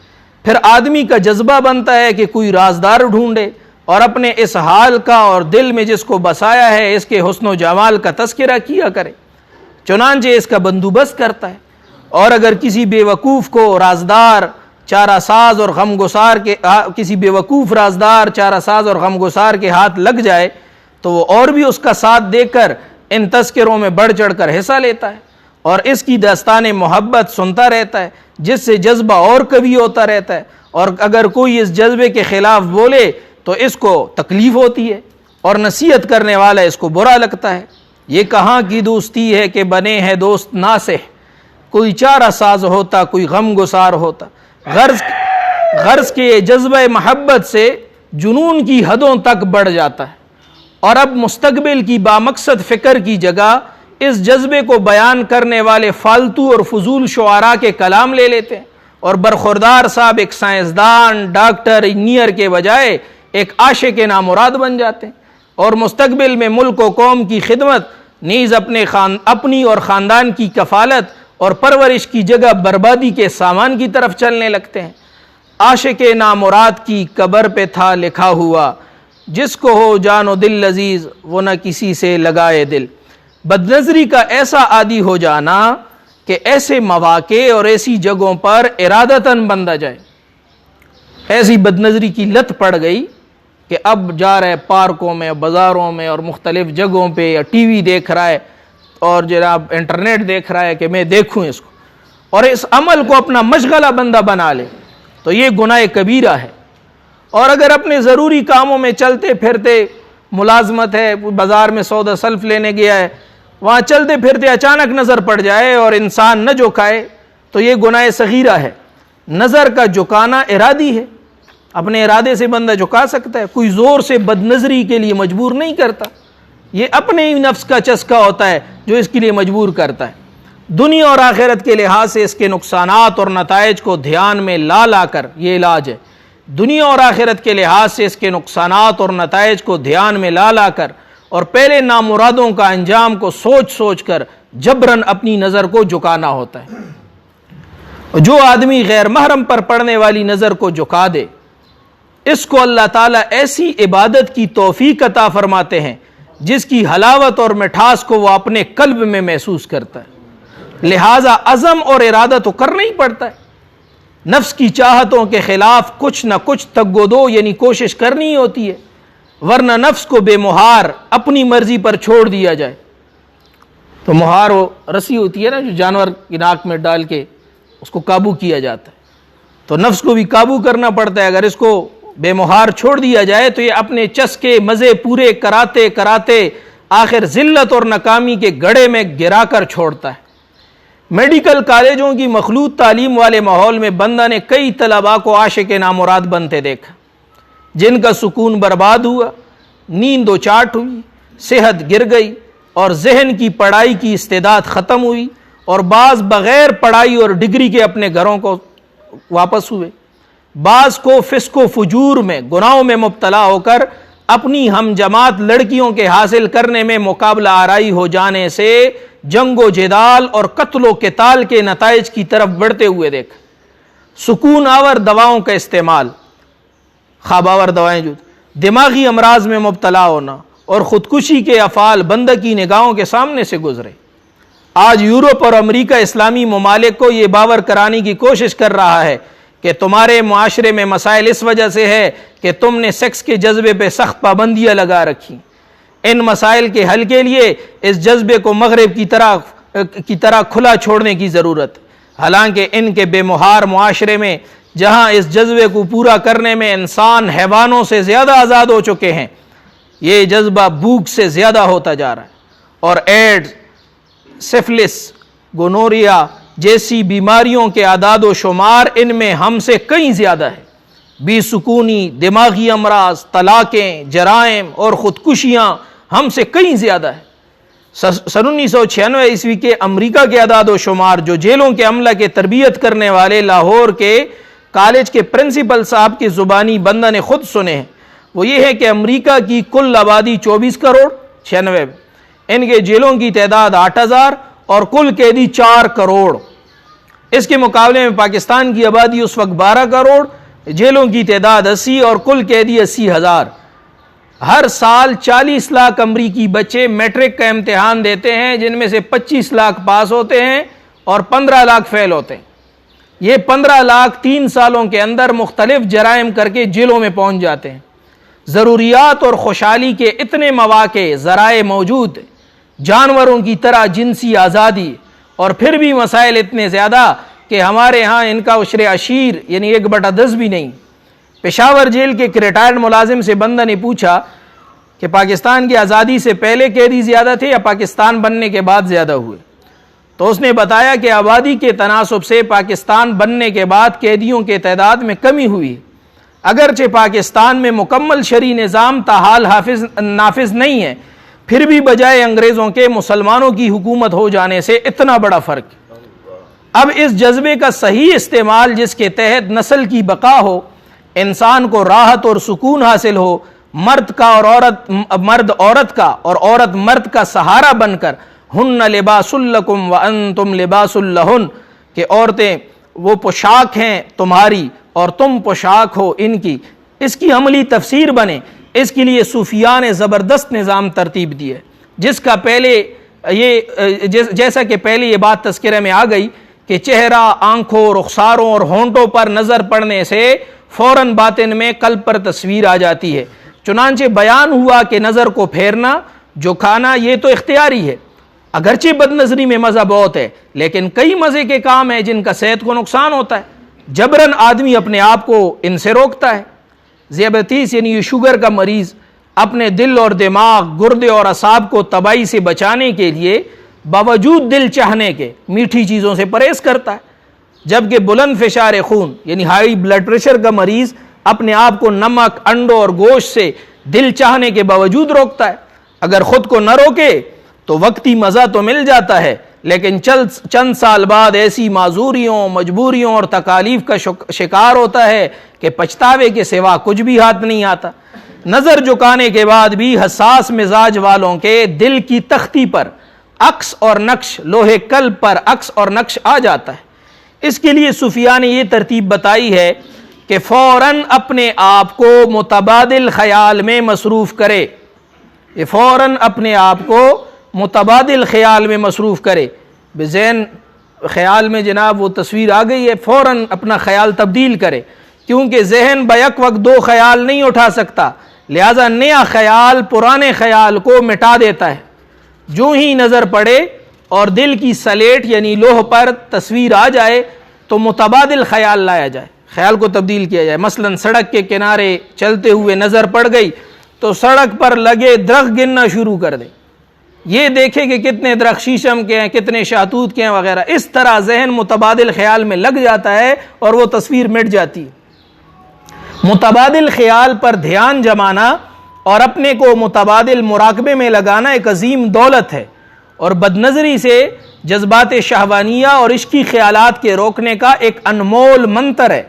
پھر آدمی کا جذبہ بنتا ہے کہ کوئی رازدار ڈھونڈے اور اپنے اس حال کا اور دل میں جس کو بسایا ہے اس کے حسن و جمال کا تذکرہ کیا کرے، چنانچہ اس کا بندوبست کرتا ہے۔ اور اگر کسی بیوقوف کو رازدار چارہ ساز اور غمگسار کے اور غمگسار کے ہاتھ لگ جائے تو وہ اور بھی اس کا ساتھ دے کر ان تذکروں میں بڑھ چڑھ کر حصہ لیتا ہے اور اس کی داستان محبت سنتا رہتا ہے، جس سے جذبہ اور قوی ہوتا رہتا ہے۔ اور اگر کوئی اس جذبے کے خلاف بولے تو اس کو تکلیف ہوتی ہے اور نصیحت کرنے والا اس کو برا لگتا ہے۔ یہ کہاں کی دوستی ہے کہ بنے ہیں دوست ناصح، کوئی چارہ ساز ہوتا کوئی غم گسار ہوتا۔ غرض کے جذبہ محبت سے جنون کی حدوں تک بڑھ جاتا ہے اور اب مستقبل کی بامقصد فکر کی جگہ اس جذبے کو بیان کرنے والے فالتو اور فضول شعراء کے کلام لے لیتے ہیں اور برخوردار صاحب ایک سائنسدان، ڈاکٹر، انجینئر کے بجائے ایک عاشق نامراد بن جاتے ہیں اور مستقبل میں ملک و قوم کی خدمت نیز اپنی اور خاندان کی کفالت اور پرورش کی جگہ بربادی کے سامان کی طرف چلنے لگتے ہیں۔ عاشق نامراد کی قبر پہ تھا لکھا ہوا، جس کو ہو جان و دل عزیز وہ نہ کسی سے لگائے دل۔ بدنظری کا ایسا عادی ہو جانا کہ ایسے مواقع اور ایسی جگہوں پر ارادتاً بندہ جائے۔ ایسی بدنظری کی لت پڑ گئی کہ اب جا رہا ہے پارکوں میں، بازاروں میں اور مختلف جگہوں پہ، یا ٹی وی دیکھ رہا ہے اور جناب انٹرنیٹ دیکھ رہا ہے کہ میں دیکھوں اس کو، اور اس عمل کو اپنا مشغلہ بندہ بنا لے تو یہ گناہ کبیرہ ہے۔ اور اگر اپنے ضروری کاموں میں چلتے پھرتے، ملازمت ہے، بازار میں سودا سلف لینے گیا ہے، وہاں چلتے پھرتے اچانک نظر پڑ جائے اور انسان نہ جھکائے تو یہ گناہ صغیرہ ہے۔ نظر کا جھکانا ارادی ہے، اپنے ارادے سے بندہ جھکا سکتا ہے، کوئی زور سے بدنظری کے لیے مجبور نہیں کرتا، یہ اپنے ہی نفس کا چسکا ہوتا ہے جو اس کے لیے مجبور کرتا ہے۔ دنیا اور آخرت کے لحاظ سے اس کے نقصانات اور نتائج کو دھیان میں لا کر، یہ علاج ہے، دنیا اور آخرت کے لحاظ سے اس کے نقصانات اور نتائج کو دھیان میں لا کر اور پہلے نامرادوں کا انجام کو سوچ کر جبراً اپنی نظر کو جھکانا ہوتا ہے۔ جو آدمی غیر محرم پر پڑنے والی نظر کو جھکا دے، اس کو اللہ تعالیٰ ایسی عبادت کی توفیق عطا فرماتے ہیں جس کی حلاوت اور مٹھاس کو وہ اپنے قلب میں محسوس کرتا ہے۔ لہٰذا عزم اور ارادہ تو کرنا ہی پڑتا ہے، نفس کی چاہتوں کے خلاف کچھ نہ کچھ تگ و دو یعنی کوشش کرنی ہی ہوتی ہے، ورنہ نفس کو بے مہار اپنی مرضی پر چھوڑ دیا جائے تو مہار وہ رسی ہوتی ہے نا جو جانور کی ناک میں ڈال کے اس کو قابو کیا جاتا ہے، تو نفس کو بھی قابو کرنا پڑتا ہے۔ اگر اس کو بے مہار چھوڑ دیا جائے تو یہ اپنے چسکے مزے پورے کراتے آخر ذلت اور ناکامی کے گڑھے میں گرا کر چھوڑتا ہے۔ میڈیکل کالجوں کی مخلوط تعلیم والے ماحول میں بندہ نے کئی طلباء کو عاشق نامراد بنتے دیکھا، جن کا سکون برباد ہوا، نیند و چاٹ ہوئی، صحت گر گئی اور ذہن کی پڑھائی کی استعداد ختم ہوئی، اور بعض بغیر پڑھائی اور ڈگری کے اپنے گھروں کو واپس ہوئے۔ بعض کو فسق و فجور میں، گناہوں میں مبتلا ہو کر اپنی ہم جماعت لڑکیوں کے حاصل کرنے میں مقابلہ آرائی ہو جانے سے جنگ و جدال اور قتل و قتال کے نتائج کی طرف بڑھتے ہوئے دیکھا۔ سکون آور دواؤں کا استعمال، خواب آور دوائیں جو دماغی امراض میں مبتلا ہونا اور خودکشی کے افعال بندہ کی نگاہوں کے سامنے سے گزرے۔ آج یورپ اور امریکہ اسلامی ممالک کو یہ باور کرانے کی کوشش کر رہا ہے کہ تمہارے معاشرے میں مسائل اس وجہ سے ہے کہ تم نے سیکس کے جذبے پہ سخت پابندیاں لگا رکھی. ان مسائل کے حل کے لیے اس جذبے کو مغرب کی طرح کھلا چھوڑنے کی ضرورت. حالانکہ ان کے بے مہار معاشرے میں جہاں اس جذبے کو پورا کرنے میں انسان حیوانوں سے زیادہ آزاد ہو چکے ہیں، یہ جذبہ بھوک سے زیادہ ہوتا جا رہا ہے، اور ایڈز، سفلس، گونوریا جیسی بیماریوں کے اعداد و شمار ان میں ہم سے کہیں زیادہ ہے. بے سکونی، دماغی امراض، طلاقیں، جرائم اور خودکشیاں ہم سے کہیں زیادہ ہے. سن 1996 عیسوی کے امریکہ کے اعداد و شمار جو جیلوں کے عملہ کے تربیت کرنے والے لاہور کے کالج کے پرنسپل صاحب کی زبانی بندہ نے خود سنے ہیں، وہ یہ ہے کہ امریکہ کی کل آبادی 24 کروڑ 96، ان کے جیلوں کی تعداد 8000 اور کل قیدی 4 کروڑ. اس کے مقابلے میں پاکستان کی آبادی اس وقت 12 کروڑ، جیلوں کی تعداد 80 اور کل قیدی 80,000. ہر سال 40 لاکھ امریکی بچے میٹرک کا امتحان دیتے ہیں، جن میں سے 25 لاکھ پاس ہوتے ہیں اور 15 لاکھ فیل ہوتے ہیں. یہ 15 لاکھ 3 سالوں کے اندر مختلف جرائم کر کے جیلوں میں پہنچ جاتے ہیں. ضروریات اور خوشحالی کے اتنے مواقع، ذرائع موجود، جانوروں کی طرح جنسی آزادی، اور پھر بھی مسائل اتنے زیادہ کہ ہمارے ہاں ان کا عشر عشیر یعنی 1/10 بھی نہیں. پشاور جیل کے ایک ریٹائرڈ ملازم سے بندہ نے پوچھا کہ پاکستان کی آزادی سے پہلے قیدی زیادہ تھے یا پاکستان بننے کے بعد زیادہ ہوئے؟ تو اس نے بتایا کہ آبادی کے تناسب سے پاکستان بننے کے بعد قیدیوں کے تعداد میں کمی ہوئی. اگرچہ پاکستان میں مکمل شرعی نظام تاحال نافذ نہیں ہے، پھر بھی بجائے انگریزوں کے مسلمانوں کی حکومت ہو جانے سے اتنا بڑا فرق. اب اس جذبے کا صحیح استعمال جس کے تحت نسل کی بقا ہو، انسان کو راحت اور سکون حاصل ہو، مرد عورت کا اور عورت مرد کا سہارا بن کر ہن لباس لکم وانتم لباس لہن، کہ عورتیں وہ پوشاک ہیں تمہاری اور تم پوشاک ہو ان کی، اس کی عملی تفسیر بنے. اس کے لیے صوفیاء نے زبردست نظام ترتیب دی ہے، جس کا جیسا کہ پہلے یہ بات تذکرے میں آ گئی کہ چہرہ، آنکھوں، رخساروں اور ہونٹوں پر نظر پڑنے سے فوراً باطن میں قلب پر تصویر آ جاتی ہے. چنانچہ بیان ہوا کہ نظر کو پھیرنا، جھکانا یہ تو اختیاری ہے. اگرچہ بد نظری میں مزہ بہت ہے، لیکن کئی مزے کے کام ہیں جن کا صحت کو نقصان ہوتا ہے. جبراً آدمی اپنے آپ کو ان سے روکتا ہے. ذیابیطس یعنی یہ شوگر کا مریض اپنے دل اور دماغ، گردے اور اعصاب کو تباہی سے بچانے کے لیے باوجود دل چاہنے کے میٹھی چیزوں سے پرہیز کرتا ہے، جبکہ بلند فشار خون یعنی ہائی بلڈ پریشر کا مریض اپنے آپ کو نمک، انڈوں اور گوشت سے دل چاہنے کے باوجود روکتا ہے. اگر خود کو نہ روکے تو وقتی مزہ تو مل جاتا ہے، لیکن چند سال بعد ایسی معذوریوں، مجبوریوں اور تکالیف کا شکار ہوتا ہے کہ پچھتاوے کے سوا کچھ بھی ہاتھ نہیں آتا. نظر جھکانے کے بعد بھی حساس مزاج والوں کے دل کی تختی پر عکس اور نقش، لوہے قلب پر عکس اور نقش آ جاتا ہے. اس کے لیے صوفیاء نے یہ ترتیب بتائی ہے کہ فوراً اپنے آپ کو متبادل خیال میں مصروف کرے. یہ فوراً اپنے آپ کو متبادل خیال میں مصروف کرے. بذہن خیال میں جناب وہ تصویر آ گئی ہے، فوراً اپنا خیال تبدیل کرے، کیونکہ ذہن بیک وقت 2 خیال نہیں اٹھا سکتا، لہذا نیا خیال پرانے خیال کو مٹا دیتا ہے. جو ہی نظر پڑے اور دل کی سلیٹ یعنی لوح پر تصویر آ جائے تو متبادل خیال لایا جائے، خیال کو تبدیل کیا جائے. مثلا سڑک کے کنارے چلتے ہوئے نظر پڑ گئی تو سڑک پر لگے درخت گننا شروع کر دیں، یہ دیکھیں کہ کتنے درخت شیشم کے ہیں، کتنے شاہتوت کے ہیں وغیرہ. اس طرح ذہن متبادل خیال میں لگ جاتا ہے اور وہ تصویر مٹ جاتی ہے. متبادل خیال پر دھیان جمانا اور اپنے کو متبادل مراقبے میں لگانا ایک عظیم دولت ہے، اور بدنظری سے جذبات شہوانیہ اور عشقی خیالات کے روکنے کا ایک انمول منتر ہے.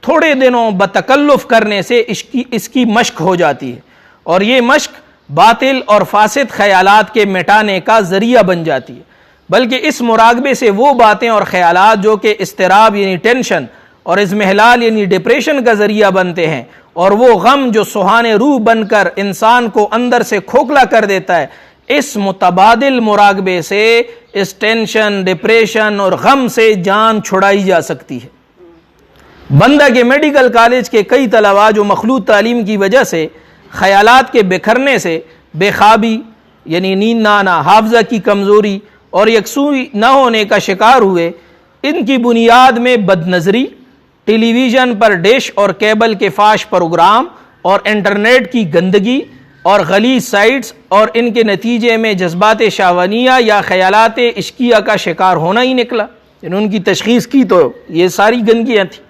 تھوڑے دنوں بتکلف کرنے سے اس کی مشق ہو جاتی ہے، اور یہ مشق باطل اور فاسد خیالات کے مٹانے کا ذریعہ بن جاتی ہے. بلکہ اس مراقبے سے وہ باتیں اور خیالات جو کہ اضطراب یعنی ٹینشن اور اضمحلال یعنی ڈپریشن کا ذریعہ بنتے ہیں، اور وہ غم جو سہانے روح بن کر انسان کو اندر سے کھوکھلا کر دیتا ہے، اس متبادل مراقبے سے اس ٹینشن، ڈپریشن اور غم سے جان چھڑائی جا سکتی ہے۔ بندہ کے میڈیکل کالج کے کئی طلباء جو مخلوط تعلیم کی وجہ سے خیالات کے بکھرنے سے بے خوابی یعنی نیند نہ آنا، حافظہ کی کمزوری اور یکسوئی نہ ہونے کا شکار ہوئے، ان کی بنیاد میں بد نظری، ٹیلی ویژن پر ڈش اور کیبل کے فاش پروگرام اور انٹرنیٹ کی گندگی اور غلیظ سائٹس اور ان کے نتیجے میں جذبات شہوانیہ یا خیالات عشقیہ کا شکار ہونا ہی نکلا۔ ان کی تشخیص کی تو یہ ساری گندگیاں تھیں،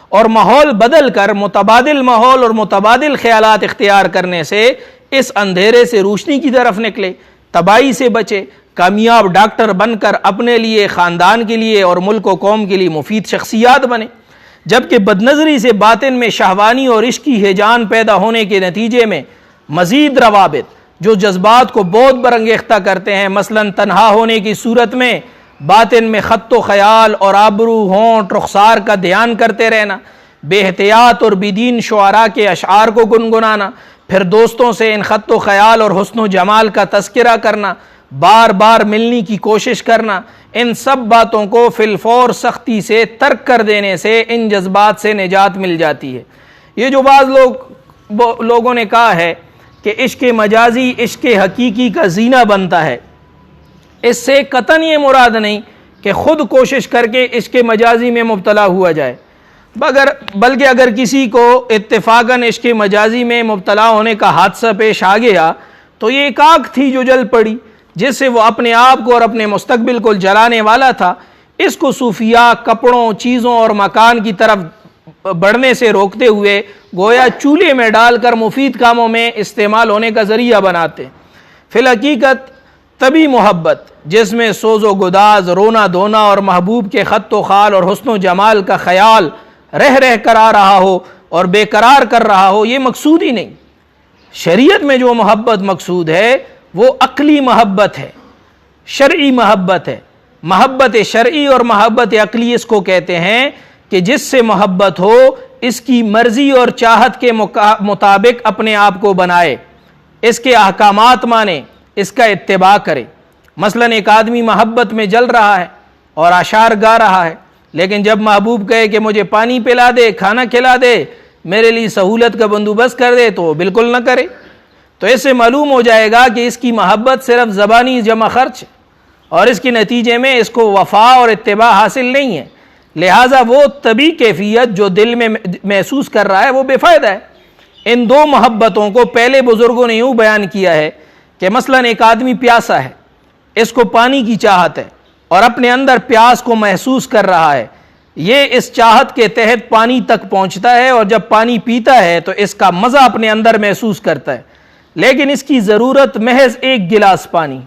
اور ماحول بدل کر متبادل ماحول اور متبادل خیالات اختیار کرنے سے اس اندھیرے سے روشنی کی طرف نکلے، تباہی سے بچے، کامیاب ڈاکٹر بن کر اپنے لیے، خاندان کے لیے اور ملک و قوم کے لیے مفید شخصیات بنے۔ جبکہ بدنظری سے باطن میں شہوانی اور عشقی ہیجان پیدا ہونے کے نتیجے میں مزید روابط جو جذبات کو بہت برانگیختہ کرتے ہیں، مثلاً تنہا ہونے کی صورت میں باطن میں خط و خیال اور آبرو، ہونٹ، رخسار کا دھیان کرتے رہنا، بے احتیاط اور بدین شعراء کے اشعار کو گنگنانا، پھر دوستوں سے ان خط و خیال اور حسن و جمال کا تذکرہ کرنا، بار بار ملنے کی کوشش کرنا، ان سب باتوں کو فی الفور سختی سے ترک کر دینے سے ان جذبات سے نجات مل جاتی ہے۔ یہ جو بعض لوگوں نے کہا ہے کہ عشق مجازی عشق حقیقی کا زینہ بنتا ہے، اس سے قطعاً یہ مراد نہیں کہ خود کوشش کر کے عشق مجازی میں مبتلا ہوا جائے، بلکہ اگر کسی کو اتفاقاً عشق مجازی میں مبتلا ہونے کا حادثہ پیش آ گیا تو یہ ایک آگ تھی جو جل پڑی، جس سے وہ اپنے آپ کو اور اپنے مستقبل کو جلانے والا تھا۔ اس کو صوفیاء کپڑوں، چیزوں اور مکان کی طرف بڑھنے سے روکتے ہوئے گویا چولہے میں ڈال کر مفید کاموں میں استعمال ہونے کا ذریعہ بناتے۔ فی الحقیقت طبی محبت جس میں سوز و گداز، رونا دھونا اور محبوب کے خط و خال اور حسن و جمال کا خیال رہ رہ کر آ رہا ہو اور بے قرار کر رہا ہو، یہ مقصود ہی نہیں۔ شریعت میں جو محبت مقصود ہے وہ عقلی محبت ہے، شرعی محبت ہے۔ محبت شرعی اور محبت عقلی اس کو کہتے ہیں کہ جس سے محبت ہو اس کی مرضی اور چاہت کے مطابق اپنے آپ کو بنائے، اس کے احکامات مانے، اس کا اتباع کرے۔ مثلاً ایک آدمی محبت میں جل رہا ہے اور اشعار گا رہا ہے، لیکن جب محبوب کہے کہ مجھے پانی پلا دے، کھانا کھلا دے، میرے لیے سہولت کا بندوبست کر دے، تو وہ بالکل نہ کرے۔ تو اس سے معلوم ہو جائے گا کہ اس کی محبت صرف زبانی جمع خرچ اور اس کے نتیجے میں اس کو وفا اور اتباع حاصل نہیں ہے، لہٰذا وہ طبی کیفیت جو دل میں محسوس کر رہا ہے وہ بے فائدہ ہے۔ ان دو محبتوں کو پہلے بزرگوں نے یوں بیان کیا ہے کہ مثلاً ایک آدمی پیاسا ہے، اس کو پانی کی چاہت ہے اور اپنے اندر پیاس کو محسوس کر رہا ہے، یہ اس چاہت کے تحت پانی تک پہنچتا ہے اور جب پانی پیتا ہے تو اس کا مزہ اپنے اندر محسوس کرتا ہے، لیکن اس کی ضرورت محض ایک گلاس پانی۔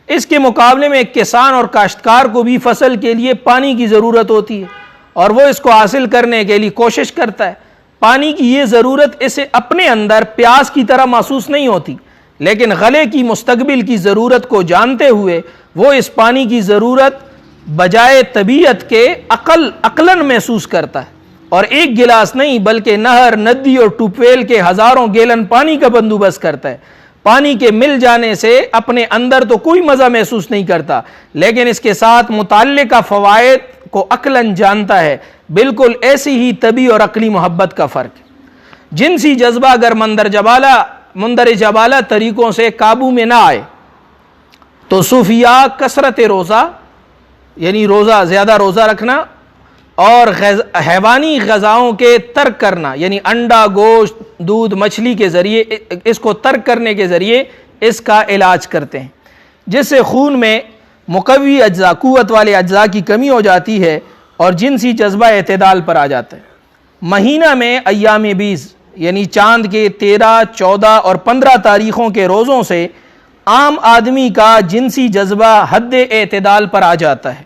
اس کے مقابلے میں ایک کسان اور کاشتکار کو بھی فصل کے لیے پانی کی ضرورت ہوتی ہے اور وہ اس کو حاصل کرنے کے لیے کوشش کرتا ہے۔ پانی کی یہ ضرورت اسے اپنے اندر پیاس کی طرح محسوس نہیں ہوتی، لیکن غلے کی مستقبل کی ضرورت کو جانتے ہوئے وہ اس پانی کی ضرورت بجائے طبیعت کے عقلاً محسوس کرتا ہے، اور ایک گلاس نہیں بلکہ نہر، ندی اور ٹیوب ویل کے ہزاروں گیلن پانی کا بندوبست کرتا ہے۔ پانی کے مل جانے سے اپنے اندر تو کوئی مزہ محسوس نہیں کرتا، لیکن اس کے ساتھ متعلقہ فوائد کو عقلاً جانتا ہے۔ بالکل ایسی ہی طبی اور عقلی محبت کا فرق ہے۔ جنسی جذبہ اگر مندرجہ بالا طریقوں سے قابو میں نہ آئے تو صوفیاء کثرت روزہ یعنی زیادہ روزہ رکھنا اور حیوانی غذاؤں کے ترک کرنا یعنی انڈا، گوشت، دودھ، مچھلی کے ذریعے اس کو ترک کرنے کے ذریعے اس کا علاج کرتے ہیں، جس سے خون میں مقوی اجزاء، قوت والے اجزاء کی کمی ہو جاتی ہے اور جنسی جذبہ اعتدال پر آ جاتا ہے۔ مہینہ میں ایام بیض یعنی چاند کے 13، 14 اور 15 تاریخوں کے روزوں سے عام آدمی کا جنسی جذبہ حد اعتدال پر آ جاتا ہے۔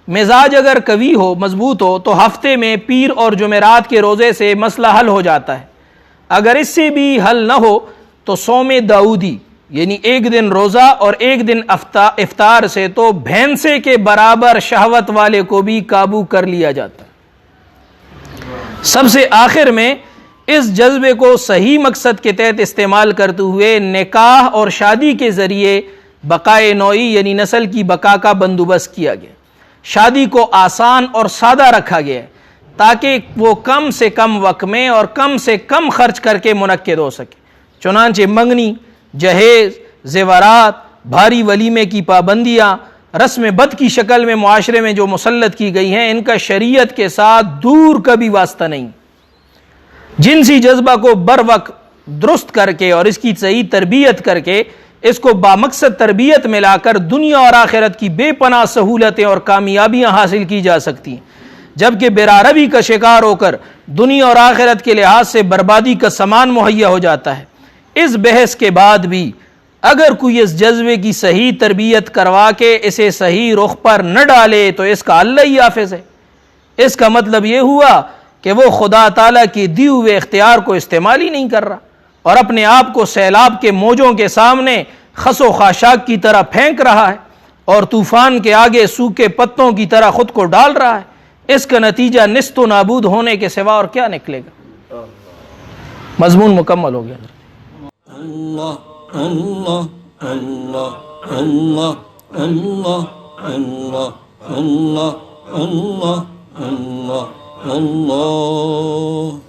مزاج اگر قوی ہو، مضبوط ہو، تو ہفتے میں پیر اور جمعرات کے روزے سے مسئلہ حل ہو جاتا ہے۔ اگر اس سے بھی حل نہ ہو تو صوم داؤدی یعنی ایک دن روزہ اور ایک دن افطار سے تو بھینسے کے برابر شہوت والے کو بھی قابو کر لیا جاتا ہے۔ سب سے آخر میں اس جذبے کو صحیح مقصد کے تحت استعمال کرتے ہوئے نکاح اور شادی کے ذریعے بقائے نوعی یعنی نسل کی بقا کا بندوبست کیا گیا. شادی کو آسان اور سادہ رکھا گیا تاکہ وہ کم سے کم وقت میں اور کم سے کم خرچ کر کے منعقد ہو سکے. چنانچہ منگنی، جہیز، زیورات، بھاری ولیمے کی پابندیاں رسم بد کی شکل میں معاشرے میں جو مسلط کی گئی ہیں، ان کا شریعت کے ساتھ دور کا بھی واسطہ نہیں. جنسی جذبہ کو بر وقت درست کر کے اور اس کی صحیح تربیت کر کے اس کو بامقصد تربیت میں لا کر دنیا اور آخرت کی بے پناہ سہولتیں اور کامیابیاں حاصل کی جا سکتی ہیں، جبکہ براربی کا شکار ہو کر دنیا اور آخرت کے لحاظ سے بربادی کا سامان مہیا ہو جاتا ہے. اس بحث کے بعد بھی اگر کوئی اس جذبے کی صحیح تربیت کروا کے اسے صحیح رخ پر نہ ڈالے تو اس کا اللہ ہی حافظ ہے. اس کا مطلب یہ ہوا کہ وہ خدا تعالیٰ کے دیے ہوئے اختیار کو استعمال ہی نہیں کر رہا اور اپنے آپ کو سیلاب کے موجوں کے سامنے خس و خاشاک کی طرح پھینک رہا ہے اور طوفان کے آگے سوکھے پتوں کی طرح خود کو ڈال رہا ہے. اس کا نتیجہ نیست و نابود ہونے کے سوا اور کیا نکلے گا. مضمون مکمل ہو گیا. اللہ اللہ اللہ اللہ اللہ اللہ اللہ اللہ اللہ اللہ